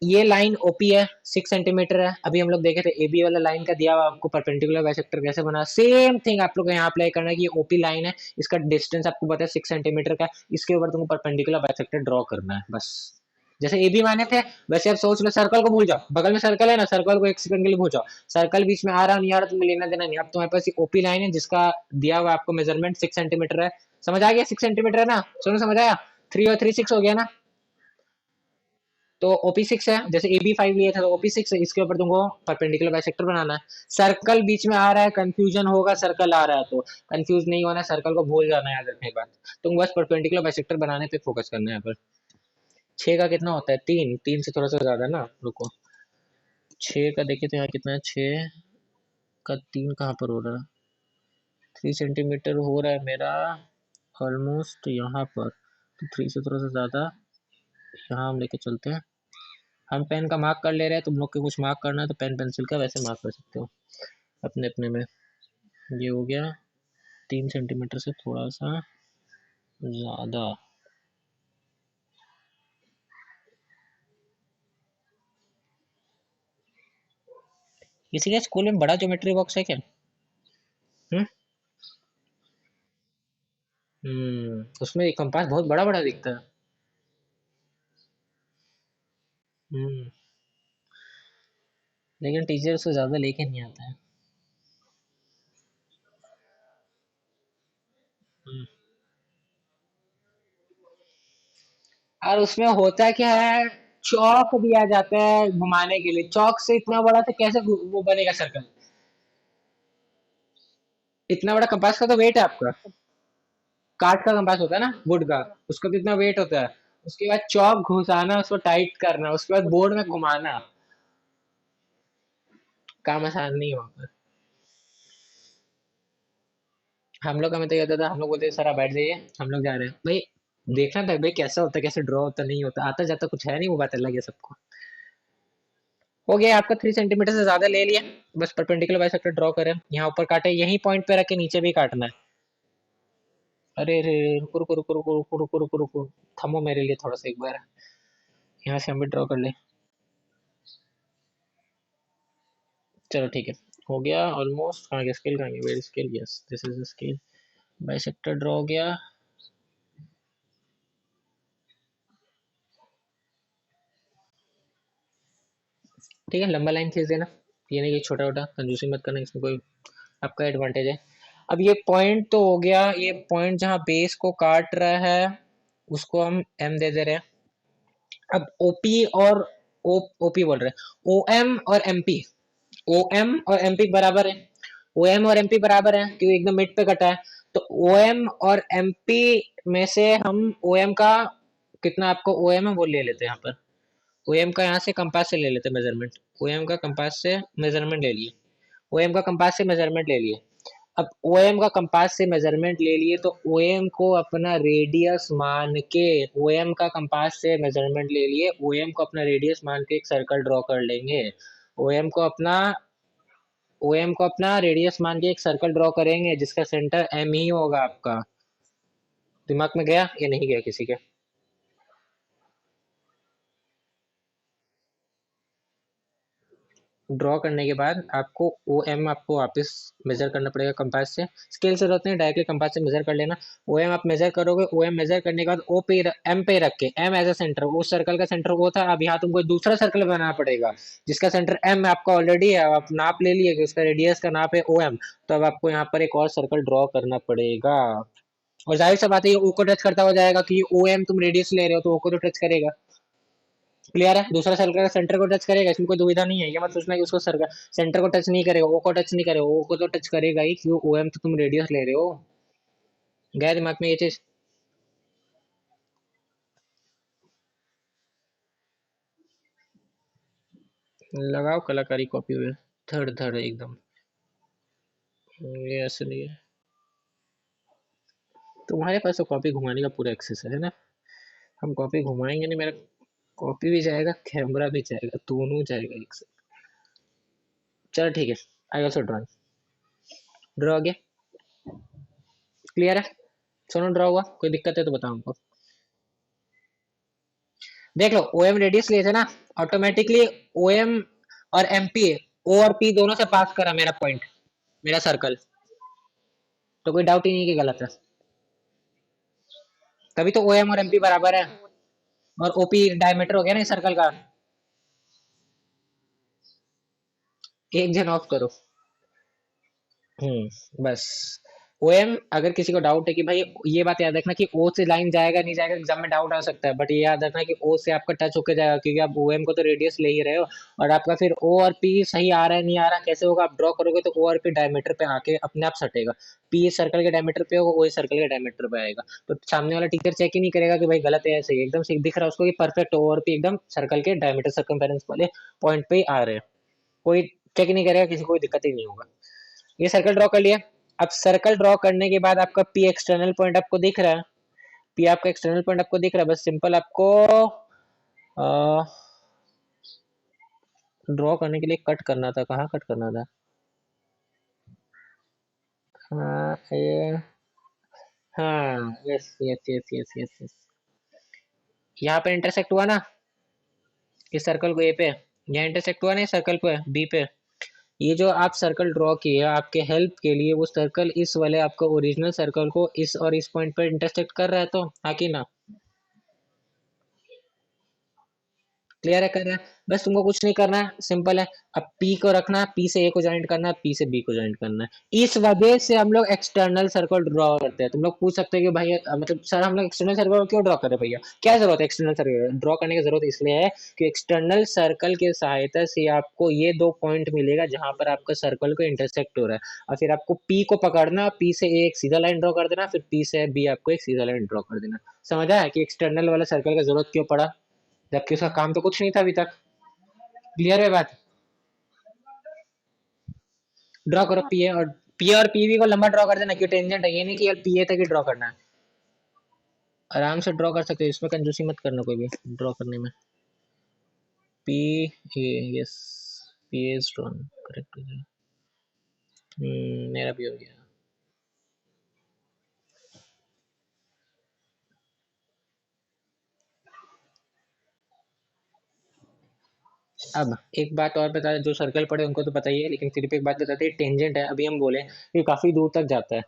ये लाइन ओपी है, 6 सेंटीमीटर है। अभी हम लोग देखे थे एबी वाला लाइन का दिया हुआ आपको परपेंडिकुलर बाइसेक्टर कैसे बना। सेम थिंग आप लोग को यहाँ अप्लाई करना है कि ये ओपी लाइन है, इसका डिस्टेंस आपको पता है 6 सेंटीमीटर का, इसके ऊपर तुमको परपेंडिकुलर बाइसेक्टर ड्रॉ करना है बस। जैसे ए बी माने थे वैसे अब सोच लो, सर्कल को भूल जाओ, बगल में सर्कल है ना, सर्कल को एक सेकंड के लिए भूल जाओ। सर्कल बीच में आ रहा नहीं आ रहा तुम्हें लेना देना नहीं। अब तुम्हारे पास ओपी लाइन है जिसका दिया हुआ आपको मेजरमेंट 6 सेंटीमीटर है। समझ आ गया? 6 सेंटीमीटर है ना? सुनो, समझ आया? 3 और 3 6 हो गया ना? तो ओपी 6 है, जैसे ए बी 5 लिया था तो ओपी 6 है, इसके ऊपर तुमको परपेंडिकुलर बाइसेक्टर बनाना है। सर्कल बीच में आ रहा है, कंफ्यूजन होगा, सर्कल आ रहा है तो कंफ्यूज नहीं होना है, सर्कल को भूल जाना है, याद रखने की बात। तुम बस परपेंडिकुलर बाइसेक्टर बनाने पे फोकस करना है यहाँ पर। 6 का कितना होता है? 3, 3 से थोड़ा सा ज्यादा ना, रुको। 6 का देखिए तो यहाँ कितना है? 6 का 3 कहाँ पर हो रहा है? 3 सेंटीमीटर हो रहा है मेरा ऑलमोस्ट यहाँ पर, तो 3 से थोड़ा सा ज़्यादा यहाँ हम लेके चलते हैं। हम पेन का मार्क कर ले रहे हैं, तुम लोग को कुछ मार्क करना है तो पेन पेंसिल का वैसे मार्क कर सकते हो अपने अपने में। ये हो गया 3 सेंटीमीटर से थोड़ा सा ज़्यादा। किसी के स्कूल में बड़ा ज्योमेट्री बॉक्स है क्या? हम्म। उसमें कंपास बहुत बड़ा बड़ा दिखता है। हम्म। लेकिन टीचर उसको ज़्यादा लेके नहीं आता है। हम्म। और उसमें होता क्या है, चौक दिया जाता है घुमाने के लिए। चौक से इतना बड़ा तो कैसे वो बनेगा सर्कल? इतना बड़ा कंपास का तो वेट है आपका। काठ का कंपास होता है ना, वुड का, उसका कितना वेट होता है। उसके बाद चौक घुसाना, उसको टाइट करना, उसके बाद बोर्ड में घुमाना। काम आसान नहीं होगा। हम लोग का में तो ये होता था, हम लोग बोलते सर आप बैठ जाइए, हम लोग जा रहे हैं भाई। देखना था भाई कैसा होता है, कैसे ड्रॉ होता, नहीं होता, आता जाता कुछ है नहीं, वो बात अलग है सबको। हो गया आपका 3 सेंटीमीटर से ज्यादा ले लिया। बस परपेंडिकुलर बाइसेक्टर ड्रॉ करें, यहाँ ऊपर काटे, यही पॉइंट पे रख के नीचे भी काटना है। अरे रे, रुको रुको रुको रुको रुको रुको रुको रुको, थमो मेरे लिए थोड़ा सा एक बार। यहाँ से हम भी ड्रॉ कर ले। चलो ठीक है, हो गया ऑलमोस्ट। कहाँ गया स्केल? कहाँ गया? Where scale? Yes, this is scale. Bisector draw हो गया। ठीक है, लंबा लाइन खींच देना। ये नहीं कि छोटा छोटा, कंजूसी मत करना, इसमें कोई आपका एडवांटेज है। अब ये पॉइंट तो हो गया, ये पॉइंट जहाँ बेस को काट रहा है उसको हम एम दे दे रहे हैं। अब ओपी और ओपी बोल रहे हैं, ओ एम और एमपी। ओ एम और एमपी बराबर है। ओ एम और एमपी बराबर है क्योंकि एकदम मिड पे कटा है। तो ओ एम और एमपी में से हम ओ एम का कितना आपको ओ एम है वो ले लेते हैं यहाँ पर। ओ एम का यहाँ से कंपास से ले लेते हैं मेजरमेंट। ओ एम का कंपास से मेजरमेंट ले लिए। ओ एम का कंपास से मेजरमेंट ले लिए। अब ओ एम का कंपास से मेजरमेंट ले लिए तो ओ एम को अपना रेडियस मान के, ओ एम का कंपास से मेजरमेंट ले लिए, ओ एम को अपना रेडियस मान के एक सर्कल ड्रॉ कर लेंगे। ओ एम को अपना ओ एम को अपना रेडियस मान के एक सर्कल ड्रॉ करेंगे जिसका सेंटर एम ही होगा आपका। दिमाग में गया या नहीं गया किसी के? ड्रॉ करने के बाद आपको ओ एम आपको वापस मेजर करना पड़ेगा कंपास से। स्केल से जरूरत नहीं, डायरेक्टली कंपास से मेजर कर लेना। ओ एम आप मेजर करोगे, ओ एम मेजर करने के बाद ओ पे एम पे रख के, एम एज अ सेंटर, उस सर्कल का सेंटर वो था। अब यहाँ तुमको दूसरा सर्कल बनाना पड़ेगा जिसका सेंटर एम आपका ऑलरेडी है। अब आप नाप ले लिए कि उसका रेडियस का नाप है ओ एम, तो अब आपको यहाँ पर एक और सर्कल ड्रॉ करना पड़ेगा। और जाहिर सा बात है ये ओ को टच करता हो जाएगा कि ओ एम तुम रेडियस ले रहे हो तो ओ को तो टच करेगा। क्लियर है? दूसरा सर्कल का सेंटर को टच करेगा, इसमें कोई दुविधा नहीं है। ये मत सोचना कि उसको सर्कल सेंटर को टच नहीं करेगा, ओ को टच नहीं करेगा, ओ को तो टच करेगा ही क्यों, ओ एम तो तुम रेडियस ले रहे हो। गया दिमाग में ये चीज? लगाओ कलाकारी कॉपी में, धड़ धड़ एकदम। ये ऐसे नहीं है, तुम्हारे पास तो कॉपी घुमाने का पूरा एक्सेस है ना। हम कॉपी घुमाएंगे नहीं, मेरा कॉपी भी जाएगा, कैमरा भी जाएगा, दोनों जाएगा एक साथ। चलो ठीक है, आई ऑल्सो ड्रॉइंग। ड्रॉ हो गया, क्लियर है। सुनो ड्रॉ हुआ, कोई दिक्कत है तो बताओ हमको। देख लो ओ एम रेडियस लिए थे ना, ऑटोमेटिकली ओ एम और एम पी, ओ और पी दोनों से पास करा मेरा पॉइंट, मेरा सर्कल, तो कोई डाउट ही नहीं कि गलत है। तभी तो ओ एम और एम पी बराबर है, और ओपी डायमीटर हो गया ना इस सर्कल का। एक जन ऑफ करो। बस। ओएम, अगर किसी को डाउट है कि भाई, ये बात याद रखना कि ओ से लाइन जाएगा नहीं जाएगा, एग्जाम में डाउट आ सकता है, बट ये याद रखना कि ओ से आपका टच होकर जाएगा, क्योंकि आप ओएम को तो रेडियस ले ही रहे हो। और आपका फिर ओ और पी सही आ रहा है नहीं आ रहा कैसे होगा, आप ड्रॉ करोगे तो ओ और पी डायमीटर पे आके अपने आप सटेगा। पी इस सर्कल के डायमीटर पे होगा, ओ इस सर्कल के डायमीटर पे आएगा, तो सामने वाला टीचर चेक ही नहीं करेगा कि भाई गलत है, ऐसे ही एकदम से दिख रहा है उसको कि परफेक्ट ओ और पी एकदम सर्कल के डायमीटर सर्कमफेरेंस वाले पॉइंट पे ही आ रहे हैं। कोई चेक नहीं करेगा, किसी को कोई दिक्कत ही नहीं होगा। ये सर्कल ड्रॉ कर लिया। अब सर्कल ड्रॉ करने के बाद आपका पी एक्सटर्नल पॉइंट आपको दिख रहा है, पी आपका एक्सटर्नल पॉइंट आपको दिख रहा है, बस सिंपल आपको ड्रॉ करने के लिए कट करना था, कहाँ कट करना था, हाँ ये, हाँ yes yes yes yes yes yes, यहाँ पे इंटरसेक्ट हुआ ना इस सर्कल को ए पे, यहाँ इंटरसेक्ट हुआ ना इस सर्कल पे बी पे। ये जो आप सर्कल ड्रॉ किए आपके हेल्प के लिए, वो सर्कल इस वाले आपका ओरिजिनल सर्कल को इस और इस पॉइंट पर इंटरसेक्ट कर रहा है, तो हाँ कि ना, क्लियर है, कर रहा है। बस तुमको कुछ नहीं करना है, सिंपल है। अब पी को रखना, पी से ए को ज्वाइंट करना है, पी से बी को ज्वाइंट करना है। इस वजह से हम लोग एक्सटर्नल सर्कल ड्रॉ करते हैं। तुम लोग पूछ सकते हो कि भाई मतलब सर हम लोग एक्सटर्नल सर्कल क्यों ड्रॉ कर रहे हैं भैया, क्या जरूरत है एक्सटर्नल सर्कल ड्रॉ करने की, जरूरत इसलिए है कि एक्सटर्नल सर्कल की सहायता से आपको ये दो पॉइंट मिलेगा जहां पर आपका सर्कल को इंटरसेक्ट हो रहा है, और फिर आपको पी को पकड़ना, पी से ए एक सीधा लाइन ड्रॉ कर देना, फिर पी से बी आपको एक सीधा लाइन ड्रॉ कर देना। समझा है कि एक्सटर्नल वाला सर्कल का जरूरत क्यों पड़ा, जबकि उसका काम तो कुछ नहीं था अभी तक। क्लियर है बात। ड्रॉ करो पी और पीवी को लंबा ड्रॉ कर देना, क्यों टेंजेंट है, ये नहीं कि यार पीए तक ही ड्रॉ करना है। आराम से ड्रॉ कर सकते हो, इसमें कंजूसी मत करना कोई भी ड्रॉ करने में। P A, yes, P is drawn, correct. मेरा भी हो गया। अब एक बात और बता, जो सर्कल पढ़े उनको तो पता ही है, लेकिन फिर भी एक बात बताते हैं, टेंजेंट है, अभी हम बोले ये काफी दूर तक जाता है,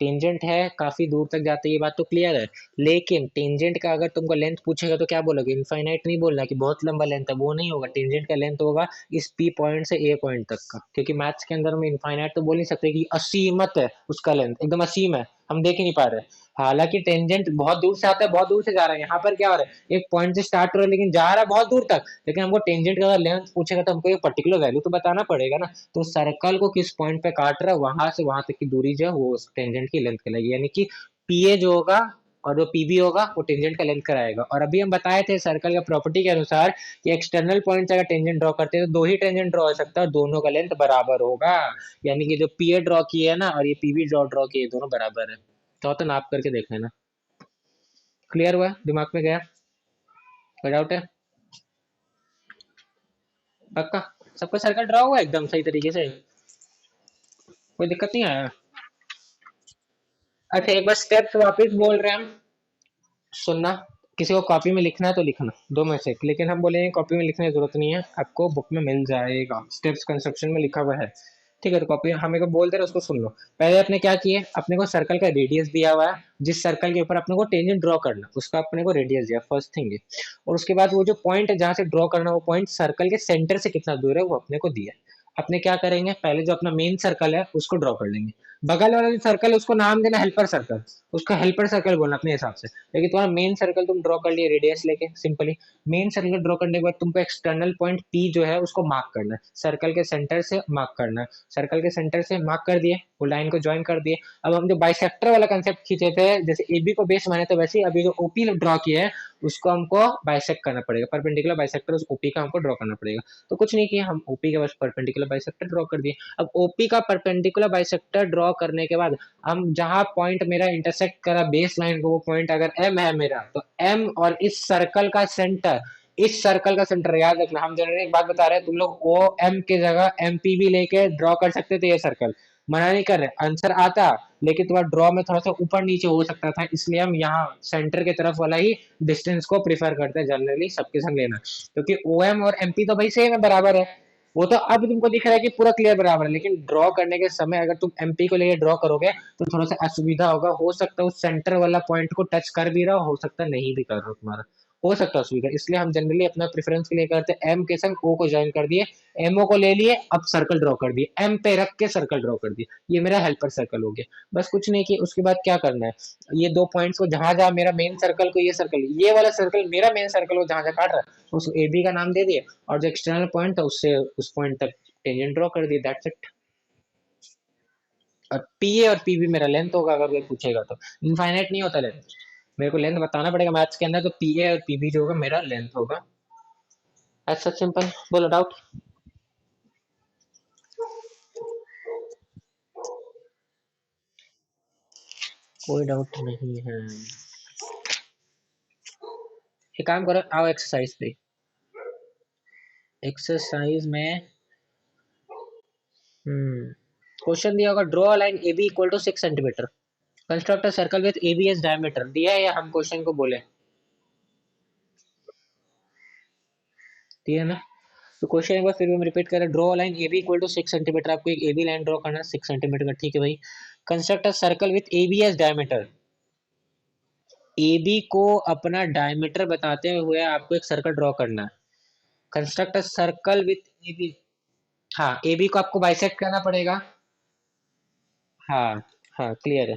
टेंजेंट है काफी दूर तक जाता है, ये बात तो क्लियर है। लेकिन टेंजेंट का अगर तुमको लेंथ पूछेगा तो क्या बोलोगे, इनफाइनाइट नहीं बोलना कि बहुत लंबा लेंथ है, वो नहीं होगा। टेंजेंट का लेंथ होगा इस पी पॉइंट से ए पॉइंट तक का, क्योंकि मैथ्स के अंदर में इनफाइनाइट तो बोल नहीं सकते कि असीमत है उसका लेंथ, एकदम असीम है, हम देख ही नहीं पा रहे। हालांकि टेंजेंट बहुत दूर से आता है, बहुत दूर से जा रहा है, यहाँ पर क्या हो रहा है, एक पॉइंट से स्टार्ट हो रहा है लेकिन जा रहा है बहुत दूर तक, लेकिन हमको टेंजेंट का अगर लेंथ पूछेगा तो हमको एक पर्टिकुलर वैल्यू तो बताना पड़ेगा ना। तो सर्कल को किस पॉइंट पे काट रहा है, वहां से वहां तक की दूरी जो है वो उस टेंजेंट की लेंथ कहलाएगी, यानी कि पीए जो होगा और जो पीबी होगा वो टेंजेंट का लेंथ कराएगा। और अभी हम बताए थे सर्कल का प्रॉपर्टी के अनुसार कि एक्सटर्नल पॉइंट से अगर टेंजेंट ड्रॉ करते हैं तो दो ही टेंजेंट ड्रॉ हो सकता है और दोनों का लेंथ बराबर होगा, यानी कि जो पीए ड्रॉ किया है ना और ये पीबी ड्रॉ ड्रॉ किए दोनों बराबर है। तो नाप करके देख लेना। क्लियर हुआ, दिमाग में गया, कोई डाउट है? पक्का सबका सर्कल ड्रॉ हुआ एकदम सही तरीके से, कोई दिक्कत नहीं आया? अच्छा एक बार स्टेप्स वापस बोल रहे हैं हम, सुनना। किसी को कॉपी में लिखना है तो लिखना, दो में से एक, लेकिन हम बोलेंगे कॉपी में लिखने की जरूरत नहीं है, आपको बुक में मिल जाएगा, स्टेप्स कंस्ट्रक्शन में लिखा हुआ है। ठीक है, तो कॉपी हमें को बोल दे रहे उसको सुन लो। पहले अपने क्या किए, अपने को सर्कल का रेडियस दिया हुआ है, जिस सर्कल के ऊपर अपने को टेंजेंट ड्रॉ करना उसका अपने को रेडियस दिया, फर्स्ट थिंग है। और उसके बाद वो जो पॉइंट है जहां से ड्रॉ करना, वो पॉइंट सर्कल के सेंटर से कितना दूर है वो अपने को दिया। अपने क्या करेंगे, पहले जो अपना मेन सर्कल है उसको ड्रॉ कर लेंगे, बगल वाला जो सर्कल है उसको नाम देना हेल्पर सर्कल, उसको हेल्पर सर्कल बोलना अपने हिसाब से। लेकिन तुम्हारा मेन सर्कल तुम ड्रॉ कर लिए रेडियस लेके सिंपली। मेन सर्कल ड्रॉ करने के बाद तुमको एक्सटर्नल पॉइंट पी जो है उसको मार्क करना है, सर्कल के सेंटर से मार्क करना है। सर्कल के सेंटर से मार्क कर दिए, वो लाइन को ज्वाइन कर दिए। अब हम जो बाइसेक्टर वाला कंसेप्ट खींचे थे, जैसे एबी को बेस माने, तो वैसे ही अभी जो ओपी ड्रॉ किया है उसको हमको बाइसेक्ट करना पड़ेगा, परपेंडिकुलर बाइसेक्टर उस ओपी का हमको ड्रॉ करना पड़ेगा। तो कुछ नहीं किया, हम ओपी के बस परपेंडिकुलर बाइसेक्टर ड्रॉ कर दिए। अब ओपी का परपेंडिकुलर बाइसेक्टर ड्रॉ करने के बाद हम जहां पॉइंट मेरा इंटरसेक्ट करा बेस लाइन को, वो पॉइंट अगर एम है मेरा, तो एम और इस सर्कल का सेंटर इस सर्कल का सेंटर याद रखना। हम जनरली एक बात बता रहे हैं, तुम लोग ओ एम की जगह एम पी भी लेके ड्रॉ कर सकते थे ये सर्कल, मना नहीं कर रहे, आंसर आता, लेकिन तुम्हारा ड्रॉ में थोड़ा सा ऊपर नीचे हो सकता था, इसलिए हम यहाँ सेंटर के तरफ वाला ही डिस्टेंस को प्रीफर करते हैं जनरली सबके संग लेना, क्योंकि ओ एम और एम पी तो भाई सेम है, बराबर है। वो तो अब तुमको दिख रहा है कि पूरा क्लियर बराबर है, लेकिन ड्रॉ करने के समय अगर तुम एमपी को लेके ड्रॉ करोगे तो थोड़ा सा असुविधा होगा, हो सकता है उस सेंटर वाला पॉइंट को टच कर भी रहा हो सकता है नहीं भी कर रहा हो तुम्हारा, हो सकता है असुविधा, इसलिए हम जनरली अपना प्रेफरेंस के लिए करते हैं एम के संग ओ को ज्वाइन कर दिए, एमओ को ले लिए, अब सर्कल ड्रॉ कर दिए, एम पे रख के सर्कल ड्रॉ कर दिए, ये मेरा हेल्पर सर्कल हो गया। बस कुछ नहीं किया, उसके बाद क्या करना है, ये दो पॉइंट्स को जहां जहां मेरा मेन सर्कल को, ये सर्कल ये वाला सर्कल मेरा मेन सर्कल को जहां जहां काट रहा है उस ए बी का नाम दे दिए, और जो एक्सटर्नल पॉइंट था उससे उस पॉइंट तक टेंजेंट ड्रॉ कर दिए, दैट्स इट। और पी ए और पी बी मेरा लेंथ होगा, अगर कोई पूछेगा तो इनफाइनाइट नहीं होता लेंथ, मेरे को लेंथ बताना पड़ेगा मैथ्स के अंदर, तो पी ए और पी बी जो होगा मेरा लेंथ होगा, ऐसा सिंपल। बोलो डाउट। कोई डाउट नहीं है। एक काम करो, आओ एक्सरसाइज पे। एक्सरसाइज में क्वेश्चन दिया होगा, draw line A B equal to 6 centimetre, construct a circle with A B as diameter, दिया है या हम क्वेश्चन को बोले, दिया है ना। तो क्वेश्चन एक बार फिर हम रिपीट करें, draw line A B equal to 6 centimetre, आपको एक ए बी लाइन ड्रॉ करना है 6 सेंटीमीटर का, ठीक है भाई। Construct a circle with A B as diameter, A B को अपना डायमीटर बताते हुए आपको एक सर्कल ड्रॉ करना है। Construct a circle with A B, हाँ ए बी को आपको बाइसेक्ट करना पड़ेगा। हाँ हाँ क्लियर है।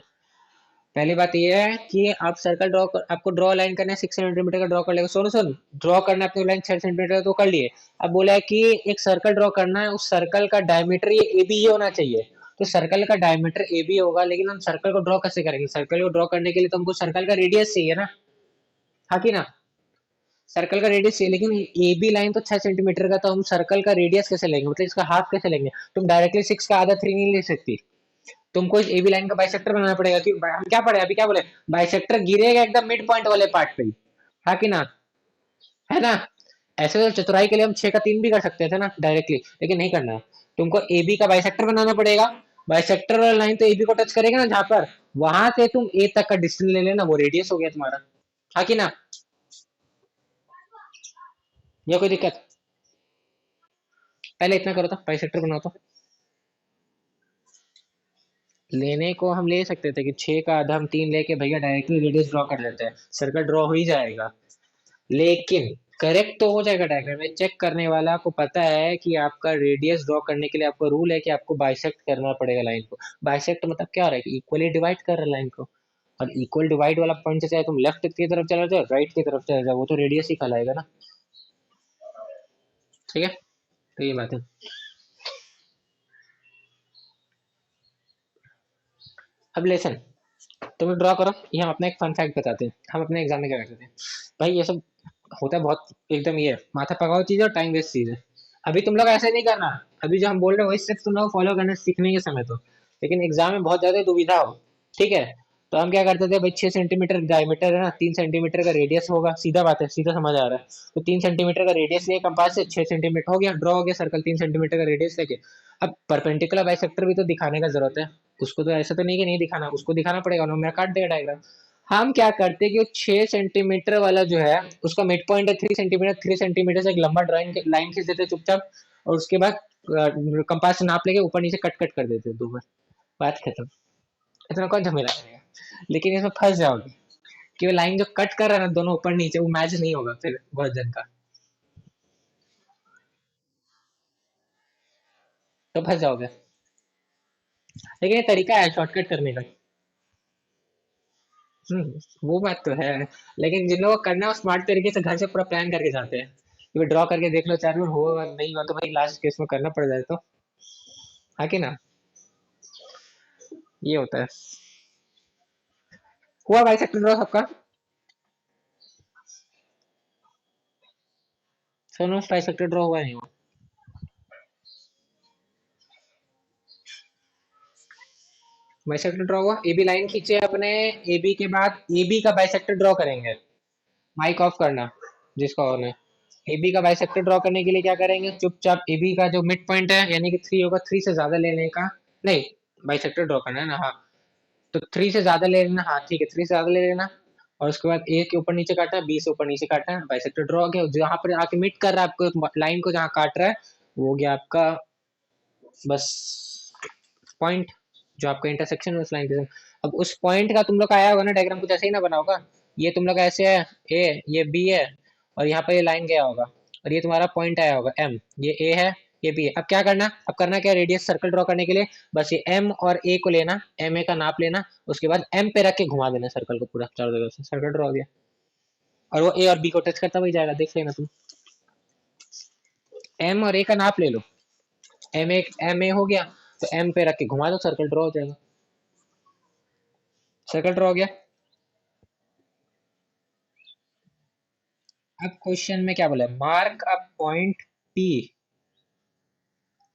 पहली बात ये है कि आप सर्कल ड्रॉ कर, आपको ड्रॉ लाइन करना है 6 सेंटीमीटर का, ड्रॉ कर लेगा, सुनो सुन, ड्रॉ करना है अपनी लाइन 6 सेंटीमीटर तो कर लिए। अब बोला है कि एक सर्कल ड्रॉ करना है, उस सर्कल का डायमीटर ये ए बी ही होना चाहिए, तो सर्कल का डायमीटर ए बी होगा, लेकिन हम सर्कल को ड्रॉ कैसे करेंगे, सर्कल को ड्रॉ करने के लिए तो हमको सर्कल का रेडियस चाहिए ना, हाँ कि ना, सर्कल का रेडियस चाहिए, लेकिन ए बी लाइन तो 6 सेंटीमीटर का, तो हम सर्कल का रेडियस कैसे लेंगे, मतलब इसका हाफ कैसे लेंगे, तुम डायरेक्टली 6 का आधा 3 नहीं ले सकती, तुमको इस एबी लाइन का बाइसेक्टर बनाना पड़ेगा, कि हम क्या पढ़े अभी, क्या बोले, बाइसेक्टर गिरेगा एकदम मिड पॉइंट वाले पार्ट पे ही, हाँ कि ना, है ना। ऐसे तो चतुराई के लिए हम 6 का 3 भी कर सकते थे ना डायरेक्टली, लेकिन नहीं करना है, तुमको ए बी का बाइसेक्टर बनाना पड़ेगा, बाइसेक्टर वाला लाइन तो ए बी को टच करेगा ना, जहां पर वहां से तुम ए तक का डिस्टेंस ले लेना, वो रेडियस हो गया तुम्हारा, हाँ कि ना, ये कोई दिक्कत, पहले इतना करो तो बाइसेक्टर बनाओ तो। लेने को हम ले सकते थे कि 6 का आधा हम 3 लेके भैया डायरेक्टली रेडियस ड्रॉ कर लेते हैं, सर्कल ड्रॉ हो ही जाएगा, लेकिन करेक्ट तो हो जाएगा डायग्राम में, चेक करने वाला को पता है कि आपका रेडियस ड्रॉ करने के लिए आपको रूल है कि आपको बाइसेक्ट करना पड़ेगा लाइन को, बाइसेक्ट मतलब क्या हो रहा है कि इक्वली डिवाइड कर रहा है लाइन को, और इक्वल डिवाइड वाला पॉइंट से चाहे तुम लेफ्ट की तरफ चला जाओ राइट की तरफ चला जाओ, वो तो रेडियस ही कहलाएगा ना, ठीक है, तो ये बात है। अब लेसन, तुम ड्रॉ करो, ये हम अपना एक फन फैक्ट बताते हैं, हम अपने एग्जाम में क्या करते थे भाई, ये सब होता है बहुत एकदम ये माथा पकाओ चीज और टाइम वेस्ट चीज है, अभी तुम लोग ऐसे नहीं करना, अभी जो हम बोल रहे हो वही सिर्फ तुम लोग फॉलो करना सीखने के समय तो, लेकिन एग्जाम में बहुत ज्यादा दुविधा हो, ठीक है, तो हम क्या करते थे भाई, 6 सेंटीमीटर डायमीटर है ना, 3 सेंटीमीटर का रेडियस होगा, सीधा बात है, सीधा समझ आ रहा है, तो 3 सेंटीमीटर का रेडियस लिए कंपास से 6 सेंटीमीटर हो गया, ड्रॉ हो गया सर्कल 3 सेंटीमीटर का रेडियस लेके। अब परपेंडिकुलर बाइसेक्टर भी तो दिखाने का जरूरत है, उसको तो ऐसा तो नहीं कि नहीं दिखाना, उसको दिखाना पड़ेगा, और मेरा काट देगा डायग्राम। हम क्या करते हैं कि वो 6 सेंटीमीटर वाला जो है उसका मिड पॉइंट है 3 सेंटीमीटर, 3 सेंटीमीटर से एक लंबा ड्राइंग लाइन खींच देते चुपचाप, और उसके बाद कंपास से नाप लेके ऊपर नीचे कट कट कर देते दो बार, बात खत्म, इतना कौन झमेला करेगा, लेकिन इसमें फंस जाओगे कि वो लाइन जो कट कर रहा है ना दोनों ऊपर नीचे, वो मैच नहीं होगा फिर बहुत जन का, तो फंस जाओगे, लेकिन ये तरीका है शॉर्टकट करने का। वो बात तो है, लेकिन जिन लोगों को करना है वो स्मार्ट तरीके से घर से पूरा प्लान करके जाते हैं, कि ड्रॉ करके देख लो 4 मिनट होगा नहीं हुआ तो भाई लास्ट केस में करना पड़ जाए तो, है कि ना, ये होता है। हुआ भाई सेक्टर ड्रॉ सबका, सोनो भाई सेक्टर ड्रॉ हुआ नहीं हुआ, बाइसेक्टर ड्रॉ हुआ, ए बी लाइन खींचे अपने, ए बी के बाद ए बी का बाइसेक्टर ड्रॉ करेंगे, माइक ऑफ करना जिसका ऑन है, ए बी का बाइसेक्टर ड्रॉ करने के लिए क्या करेंगे, चुपचाप ए बी का जो मिड पॉइंट है यानी कि 3 होगा, 3 से ज्यादा लेने का नहीं, बाइसेक्टर ड्रॉ करना है ना, हाँ। तो 3 से ज्यादा ले लेना, हाँ ठीक है, 3 से ज्यादा ले लेना। और उसके बाद ए के ऊपर नीचे काटा, बी से ऊपर नीचे काटा, बाइसेक्टर ड्रॉ हो गया। जहां पर आके मीट कर रहा है आपको लाइन को, जहां काट रहा है वो हो गया आपका बस पॉइंट, जो आपका इंटरसेक्शन है उस लाइन के साथ। अब उस पॉइंट का तुम लोग का आया होगा ना डायग्राम, कुछ ऐसे ही ना बना होगा। ये तुम लोग का ऐसे है ए, ये बी है, और यहाँ पर ये लाइन गया होगा, और ये तुम्हारा पॉइंट आया होगा एम, ये ए है, ये बी है। अब क्या करना, अब करना क्या, रेडियस सर्कल ड्रॉ करने के लिए बस ये एम और ए को लेना, एम ए का नाप लेना, उसके बाद एम पे रख के घुमा देना सर्कल को पूरा चारों जगह से, सर्कल ड्रॉ हो गया। और वो ए और बी को टच करता हुआ जाएगा, देख लेना तुम। एम और ए का नाप ले लो, एम ए हो गया, तो एम पे रख के घुमा दो, सर्कल ड्रॉ हो जाएगा। सर्कल ड्रॉ हो गया। अब क्वेश्चन में क्या बोला है, mark a point P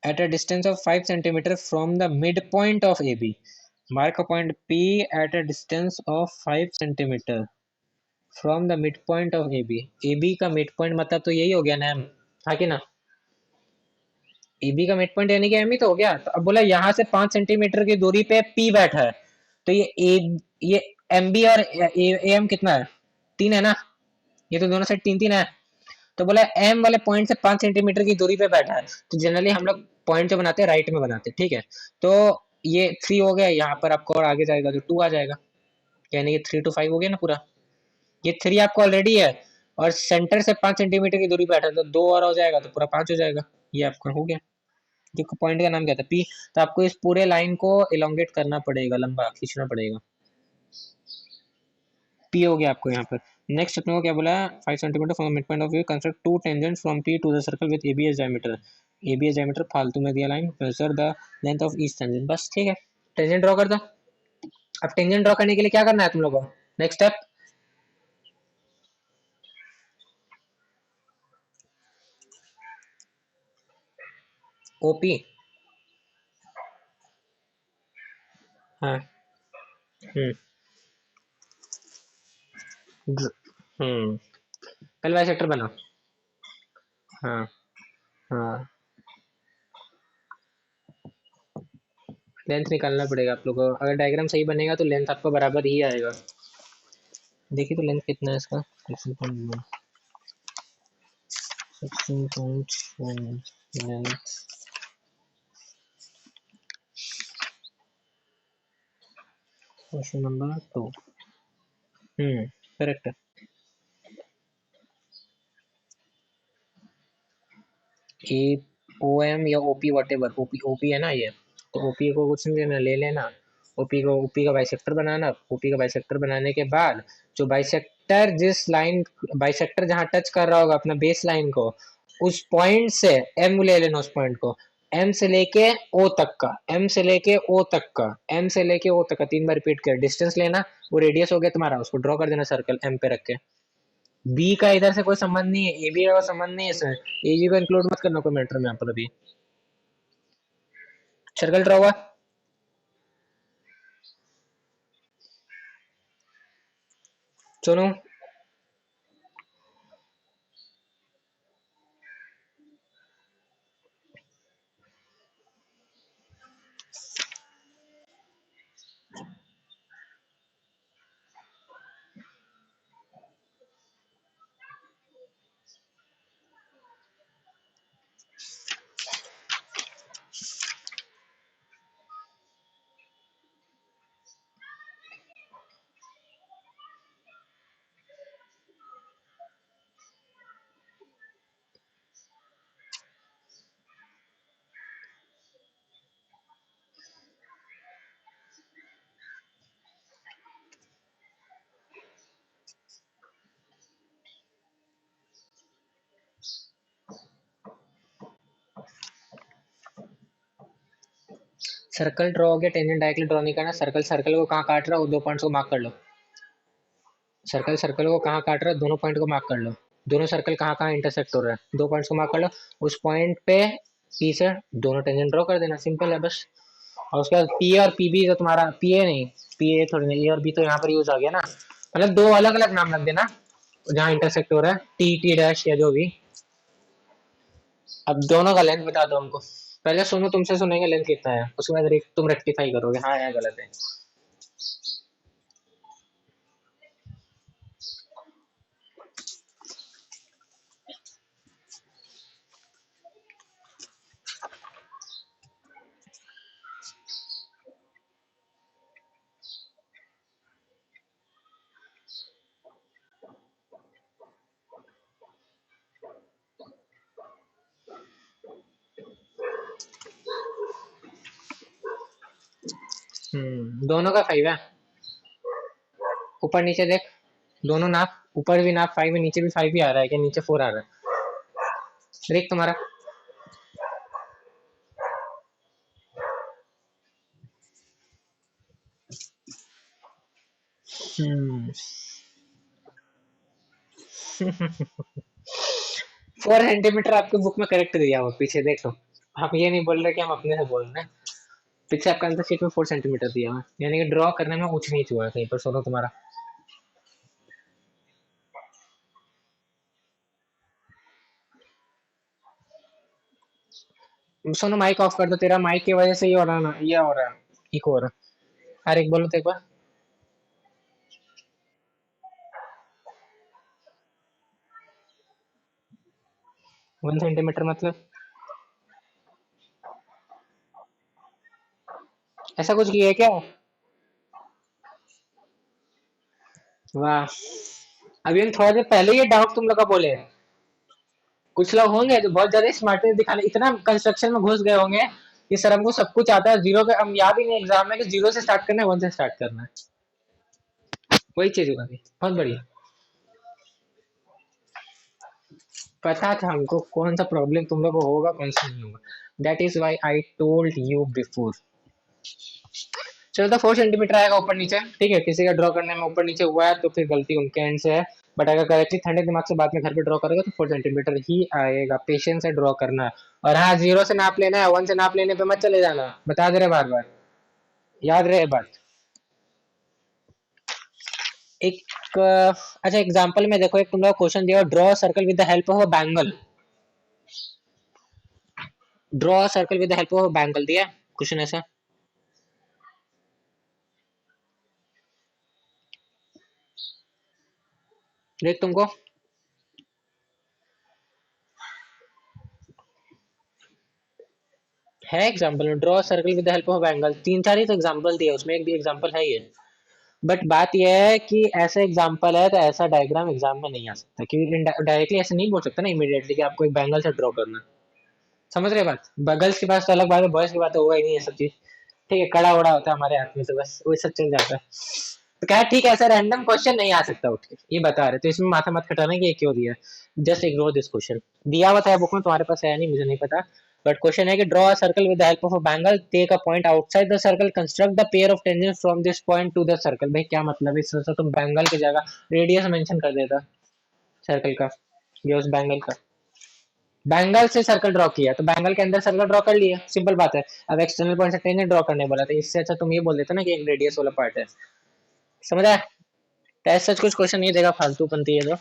at a distance of 5 centimeter from the midpoint of AB. Mark a point P at a distance of 5 centimeter from the midpoint of AB. AB का midpoint मतलब तो यही हो गया ना M, हाँ कि ना। AB का midpoint यानी कि M ही तो हो गया। तो अब बोला यहाँ से 5 सेंटीमीटर की दूरी पे P बैठा है, तो ये MB और AM कितना है, 3 है ना, ये तो दोनों साइड 3 3 है। तो बोला एम वाले पॉइंट से 5 सेंटीमीटर की दूरी पे बैठा है, तो जनरली हम लोग पॉइंट जो बनाते हैं राइट में बनाते हैं, ठीक है। तो ये 3 हो गया, यहाँ पर आपको और आगे जाएगा तो 2 आ जाएगा, यानी कि 3 to 5 हो गया ना पूरा। ये 3 आपको ऑलरेडी है, और सेंटर से 5 सेंटीमीटर की दूरी पे बैठा है, तो 2 और हो जाएगा तो पूरा 5 हो जाएगा। ये आपका हो गया, जो पॉइंट का नाम क्या था, पी। तो आपको इस पूरे लाइन को इलोंगेट करना पड़ेगा, लंबा खींचना पड़ेगा। पी हो गया आपको यहाँ पर। नेक्स्ट अपने को क्या बोला, 5 centimetre from mid point of view construct 2 tangents from P to the circle with AB as diameter. AB as diameter फालतू में दिया line, measure the length of each tangent, बस ठीक है। टेंजेंट ड्रॉ कर दो। अब टेंजेंट ड्रॉ करने के लिए क्या करना है तुम लोगों को, नेक्स्ट स्टेप, ओपी। हाँ। हम्म। हम्म। पहले वाला सेक्टर बनाओ। हाँ। हाँ, लेंथ निकालना पड़ेगा आप लोगों को, अगर डायग्राम सही बनेगा तो लेंथ आपको बराबर ही आएगा। देखिए तो लेंथ कितना है इसका, 16.1 लेंथ, क्वेश्चन नंबर 2। करेक्ट है। ए ओ एम या OP what ever, OP OP है ना ये, तो ओपी को कुछ नहीं लेना, ले लेना ओपी का बाइसेक्टर बनाना। ओपी का बाइसेक्टर बनाने के बाद जो बाइसेक्टर जिस लाइन, बाइसेक्टर जहां टच कर रहा होगा अपना बेस लाइन को, उस पॉइंट से एम ले लेना, उस पॉइंट को एम से लेके ओ तक का, एम से लेके ओ तक का, एम से लेके ओ तक का 3 बार रिपीट कर, डिस्टेंस लेना, वो रेडियस हो गया तुम्हारा, उसको ड्रॉ कर देना सर्कल एम पे रख के। बी का इधर से कोई संबंध नहीं है, ए बी का संबंध नहीं है इसमें, ए बी को इंक्लूड मत करना कोई मैटर में यहाँ पर अभी। सर्कल ड्रॉ हुआ। सुनो, सर्कल ड्रॉ हो गया, टेंजेंट डायरेक्टली ड्रॉ नहीं करना। सर्कल सर्कल को कहाँ काट रहा है वो दो पॉइंट्स को मार्क कर लो। सर्कल सर्कल को कहाँ काट रहा है, दोनों पॉइंट को मार्क कर लो। दोनों सर्कल कहाँ कहाँ इंटरसेक्ट हो रहा है, दो पॉइंट्स को मार्क कर लो। उस पॉइंट पे पी से दोनों टेंजेंट ड्रॉ कर देना, सिंपल है बस। और उसके बाद पी और पी बी तो तुम्हारा पी ए नहीं, पी ए थोड़ी नहीं, ए और बी तो यहाँ पर यूज आ गया ना, मतलब दो अलग अलग नाम रख देना जहाँ इंटरसेक्ट हो रहा है, टी टी डैश या जो भी। अब दोनों का लेंथ बता दो हमको। पहले सुनो, तुमसे सुनेंगे लेंथ कितना है, उसके बाद तुम रेक्टिफाई करोगे हाँ या गलत है। दोनों का 5 है। ऊपर नीचे देख, दोनों नाप, ऊपर भी नाप 5 है, नीचे भी 5 ही आ रहा है, कि नीचे 4 आ रहा है? देख तुम्हारा। हम्म 4 सेंटीमीटर आपकी बुक में करेक्ट दिया हुआ, पीछे देखो। आप ये नहीं बोल रहे कि हम अपने से बोल रहे हैं। पीछे आपका आंसर शीट में 4 सेंटीमीटर दिया हुआ है, यानी कि ड्रॉ करने में ऊंच नीच हुआ है कहीं पर। सुनो तुम्हारा। सुनो, माइक ऑफ कर दो, तेरा माइक की वजह से ये हो रहा है ना, ये हो रहा है, ठीक हो रहा है। अरे एक बोलो तो एक बार। 1 सेंटीमीटर मतलब? ऐसा कुछ किया है क्या? वाह। अभी हम थोड़ा देर पहले ये डाउट तुम लोग का बोले। कुछ लोग होंगे जो बहुत ज्यादा स्मार्टनेस दिखाने इतना कंस्ट्रक्शन में घुस गए होंगे कि सर हमको सब कुछ आता है जीरो पे, हम याद ही नहीं एग्जाम में कि जीरो से स्टार्ट करना है, 1 से स्टार्ट करना है। वही चीज हुआ थी, बहुत बढ़िया। पता था हमको कौन सा प्रॉब्लम तुम लोग को होगा, कौन सा नहीं होगा। That is why I told you before. चलो तो 4 सेंटीमीटर आएगा ऊपर नीचे, ठीक है, किसी का ड्रॉ करने में ऊपर नीचे हुआ है तो फिर गलती उनके एंड से है। बट अगर करेक्टली ठंडे दिमाग से बाद में घर पे ड्रॉ करेगा तो 4 सेंटीमीटर ही आएगा, पेशेंस से ड्रॉ करना है। और हाँ, जीरो से नाप लेना है, 1 से नाप लेने पे मत चले जाना, बता दे रहे बार बार, याद रहे बात। एक अच्छा एग्जांपल में देखो, एक तुम लोग क्वेश्चन दिया, draw circle with the help of a bangle. Draw circle with the help of a bangle दिया क्वेश्चन ऐसा। देख तुमको है example, draw circle with the help of angle, तीन चार ही तो एग्जांपल दिए, उसमें एक भी एग्जांपल है ये। बट बात यह है कि ऐसा एग्जांपल है तो ऐसा डायग्राम एग्जाम में नहीं आ सकता, क्योंकि डायरेक्टली ऐसे नहीं बोल सकता ना इमीडिएटली कि आपको एक बैंगल से ड्रॉ करना है। समझ रहे बात? गर्ल्स के पास तो अलग बात है, बॉयज की बात तो होगा ही नहीं ये सब चीज। ठीक है, कड़ा उड़ा होता है हमारे हाथ में तो बस वही सब चल जाता है। तो क्या है, ठीक है, ऐसा रैंडम क्वेश्चन नहीं आ सकता उठ के, ये बता रहे तो इसमें माथा मत खटाना कि ये क्यों दिया। Just ignore this question. दिया हुआ था बुक में, तुम्हारे पास है नहीं, मुझे नहीं पता। बट क्वेश्चन है कि draw a circle with the help of a bangle, take a point outside the circle, construct the pair of tangents from this point to the circle. भाई क्या मतलब है, इससे तो तुम बैंगल की जगह रेडियस मेंशन कर देता सर्कल का, ये उस बैंगल का। बैंगल से सर्कल ड्रॉ किया तो बैंगल के अंदर सर्कल ड्रॉ कर लिया, सिंपल बात है। अब एक्सटर्नल पॉइंट से टेंजेंट ड्रॉ करने बोला था, इससे अच्छा तुम ये बोल देते ना कि एक रेडियस वाला पार्ट है। समझ आया? तो ऐसा कुछ क्वेश्चन नहीं देगा, फालतू बनती है तो।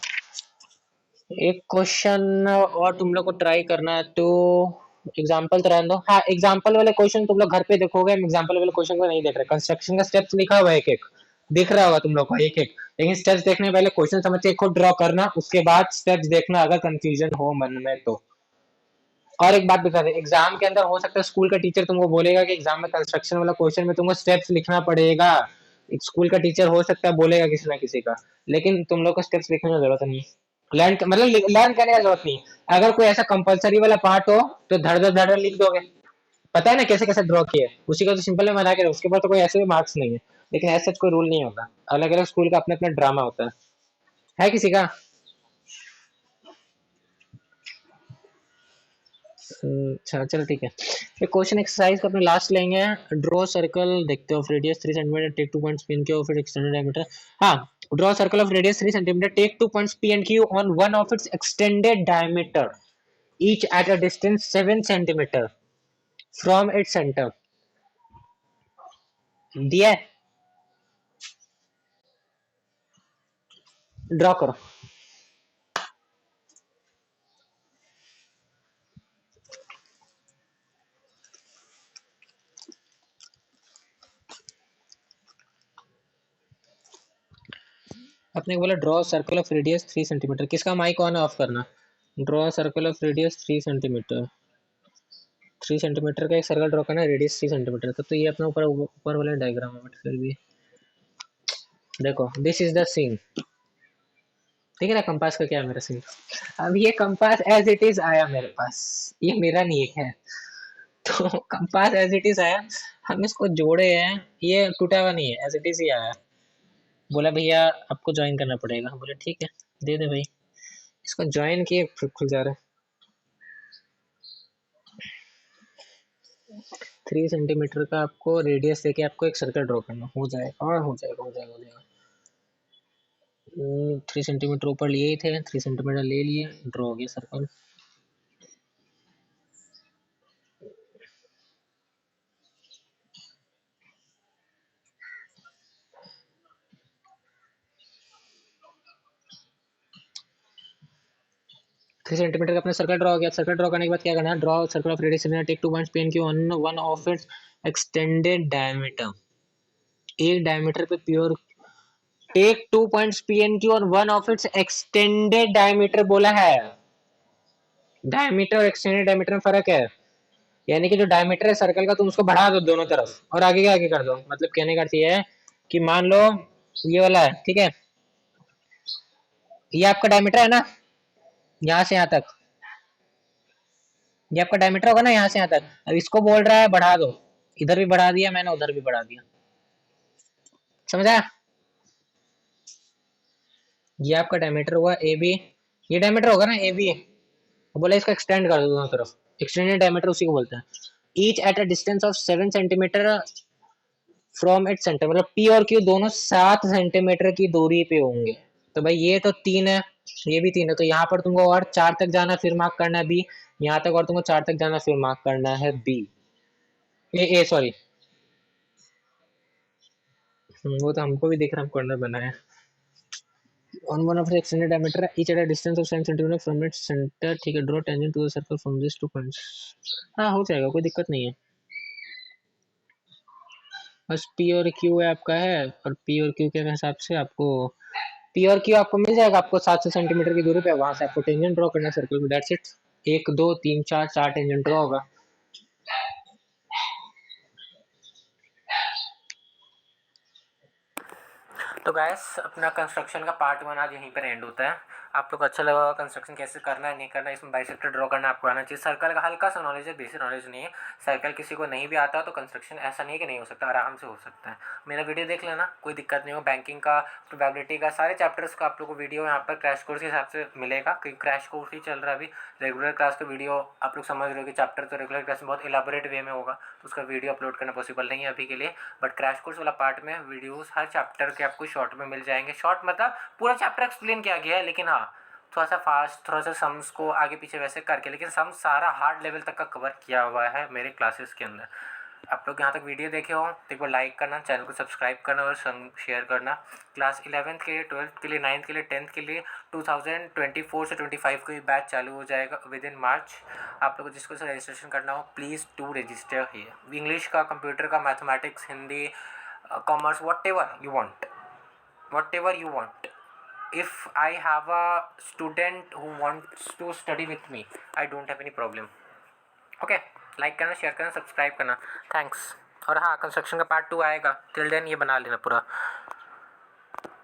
एक क्वेश्चन और तुम लोग को ट्राई करना है तो एग्जाम्पल तो रहने दो। हाँ, एग्जाम्पल वाले क्वेश्चन तुम लोग घर पे देखोगे, हम एग्जाम्पल वाले क्वेश्चन को नहीं देख रहे। कंस्ट्रक्शन का स्टेप्स लिखा हुआ है एक एक, दिख रहा होगा तुम लोग को एक एक। लेकिन स्टेप्स देखने पहले क्वेश्चन समझ के खुद ड्रॉ करना, उसके बाद स्टेप्स देखना अगर कंफ्यूजन हो मन में तो। और एक बात बता दें, एग्जाम के अंदर हो सकता है स्कूल का टीचर तुमको बोलेगा कि एग्जाम में कंस्ट्रक्शन वाला क्वेश्चन में तुमको स्टेप्स लिखना पड़ेगा। एक स्कूल का टीचर हो सकता है बोलेगा किसी ना किसी का, लेकिन तुम लोग को स्टेप्स लिखने की जरूरत नहीं। लर्न मतलब लर्न करने की जरूरत नहीं। अगर कोई ऐसा कंपलसरी वाला पार्ट हो तो धड़ धड़ धड़ लिख दोगे, पता है ना कैसे कैसे ड्रॉ किया है, उसी का तो सिंपल में बना के, उसके बाद तो कोई ऐसे भी मार्क्स नहीं है। लेकिन ऐसा कोई रूल नहीं होता, अलग अलग स्कूल का अपना अपना ड्रामा होता है किसी का। अच्छा चलो ठीक है। ये क्वेश्चन एक्सरसाइज का अपने लास्ट लेंगे। ड्रॉ सर्कल देखते हो, radius 3 centimetre, take 2 points P and Q of it extended diameter. हाँ, draw circle of radius 3 centimetre, take 2 points P and Q on one of its extended diameter, each at a distance 7 centimetre from its centre. दिया है, draw करो। अपने को बोला draw circle of radius 3 centimetre. किसका mike on off करना? Draw circle of radius 3 centimetre. 3 centimetre का एक सर्कल ड्रॉ करना, रेडियस 3 सेंटीमीटर। तो ये अपना ऊपर ऊपर वाला डायग्राम है, बट फिर भी देखो, दिस इज द सीन, ठीक है ना। कंपास का क्या है मेरा सीन। अब ये कंपास एज इट इज आया मेरे पास, ये मेरा नहीं है। तो कंपास एज इट इज आया, हम इसको जोड़े हैं, ये टूटा हुआ नहीं है, एज इट इज ही आया। बोला भैया आपको ज्वाइन करना पड़ेगा, हम बोले ठीक है दे दे भाई। इसको ज्वाइन किए, फिर खुल जा रहा है। 3 सेंटीमीटर का आपको रेडियस देके आपको एक सर्कल ड्रॉ करना, हो जाएगा और हो जाएगा, हो जाएगा, हो जाएगा। 3 सेंटीमीटर ऊपर लिए ही थे, 3 सेंटीमीटर ले लिए, ड्रॉ हो गया सर्कल। थ्री सेंटीमीटर का अपना सर्कल ड्रॉ हो गया। सर्कल ड्रॉ करने के बाद क्या करना है, draw circle of radius take 2 points P and Q one of its extended diameter. एक डायमीटर पे pure take 2 points P and Q और one of its extended diameter बोला है। डायमीटर और एक्सटेंडेड डायमीटर में फर्क है, यानी कि जो डायमीटर है सर्कल का तुम उसको बढ़ा दो दोनों तरफ और आगे के आगे कर दो। मतलब कहने का अर्थ ये है कि मान लो ये वाला है, ठीक है, ये आपका डायमीटर है ना, यहाँ से यहाँ तक, ये आपका डायमीटर होगा ना यहाँ से यहाँ तक। अब इसको बोल रहा है बढ़ा दो, इधर भी बढ़ा दिया मैंने, उधर भी बढ़ा दिया, समझा। ये आपका डायमीटर हुआ ए बी, ये डायमीटर होगा ना ए बी, बोला इसको एक्सटेंड कर दो दोनों तरफ। एक्सटेंडेड डायमीटर उसी को बोलते हैं। Each at a distance of 7 centimetre from it centre, मतलब पी और क्यू दोनों 7 सेंटीमीटर की दूरी पे होंगे। तो भाई ये तो 3 है, ये भी 3 है, तो यहाँ पर तुमको और 4 तक जाना, फिर मार्क करना है बी। यहाँ तक और तुमको 4 तक जाना, फिर मार्क करना है बी, ए सॉरी। वो तो हमको भी दिख रहा है, कॉर्नर बनाया। on one of the extended diameter each at a distance of 7 cm from its center, ठीक है, draw tangent to the circle from these 2 points। हाँ हो जाएगा, कोई दिक्कत नहीं है। बस पी और क्यू है आपका है, और पी और क्यू के हिसाब से आपको पी और क्यू आपको मिल जाएगा। आपको 700 सेंटीमीटर की दूरी पे वहां से आपको टेंजेंट ड्रॉ करना है सर्कल में, दैट्स इट। 1 2 3 4 4 टेंजेंट ड्रॉ होगा। तो गैस अपना कंस्ट्रक्शन का पार्ट 1 आज यहीं पर एंड होता है। आप लोग को अच्छा लगा कंस्ट्रक्शन कैसे करना है नहीं करना है, इसमें बाइसेक्टर ड्रॉ करना आपको आना चाहिए। सर्कल का हल्का सा नॉलेज है, बेसिक नॉलेज नहीं है। सर्कल किसी को नहीं भी आता तो कंस्ट्रक्शन ऐसा नहीं है कि नहीं हो सकता, आराम से हो सकता है। मेरा वीडियो देख लेना, कोई दिक्कत नहीं हो। बैंकिंग का, प्रोबेबिलिटी का, सारे चैप्टर्स का आप लोग को वीडियो यहाँ पर क्रैश कोर्स के हिसाब से मिलेगा, क्योंकि क्रैश कोर्स ही चल रहा है अभी। रेगुलर क्लास का वीडियो आप लोग समझ रहे हो कि चैप्टर तो रेगुलर क्लास में बहुत इलाबोरेट वे में होगा, तो उसका वीडियो अपलोड करना पॉसिबल नहीं है अभी के लिए। बट क्रैश कोर्स वाला पार्ट में वीडियोस हर चैप्टर के आपको शॉर्ट में मिल जाएंगे। शॉर्ट मतलब पूरा चैप्टर एक्सप्लेन किया गया है, लेकिन हाँ थोड़ा सा फास्ट, थोड़ा सा सम्स को आगे पीछे वैसे करके, लेकिन सम सारा हार्ड लेवल तक का कवर किया हुआ है मेरे क्लासेस के अंदर। आप लोग यहाँ तक वीडियो देखे हो तो एक बार लाइक करना, चैनल को सब्सक्राइब करना और शेयर करना। क्लास 11th के लिए, 12th के लिए, 9th के लिए, 10th के लिए 2024 से 25 को ही बैच चालू हो जाएगा विद इन मार्च। आप लोग को जिसको से रजिस्ट्रेशन करना हो please to register here. English का, कंप्यूटर का, mathematics, Hindi, commerce, whatever you want, whatever you want. if I have a student who wants to study with me, I don't have any problem। Okay, like करना, share करना, subscribe करना, thanks. और हाँ, construction का part 2 आएगा, till then ये बना लेना पूरा।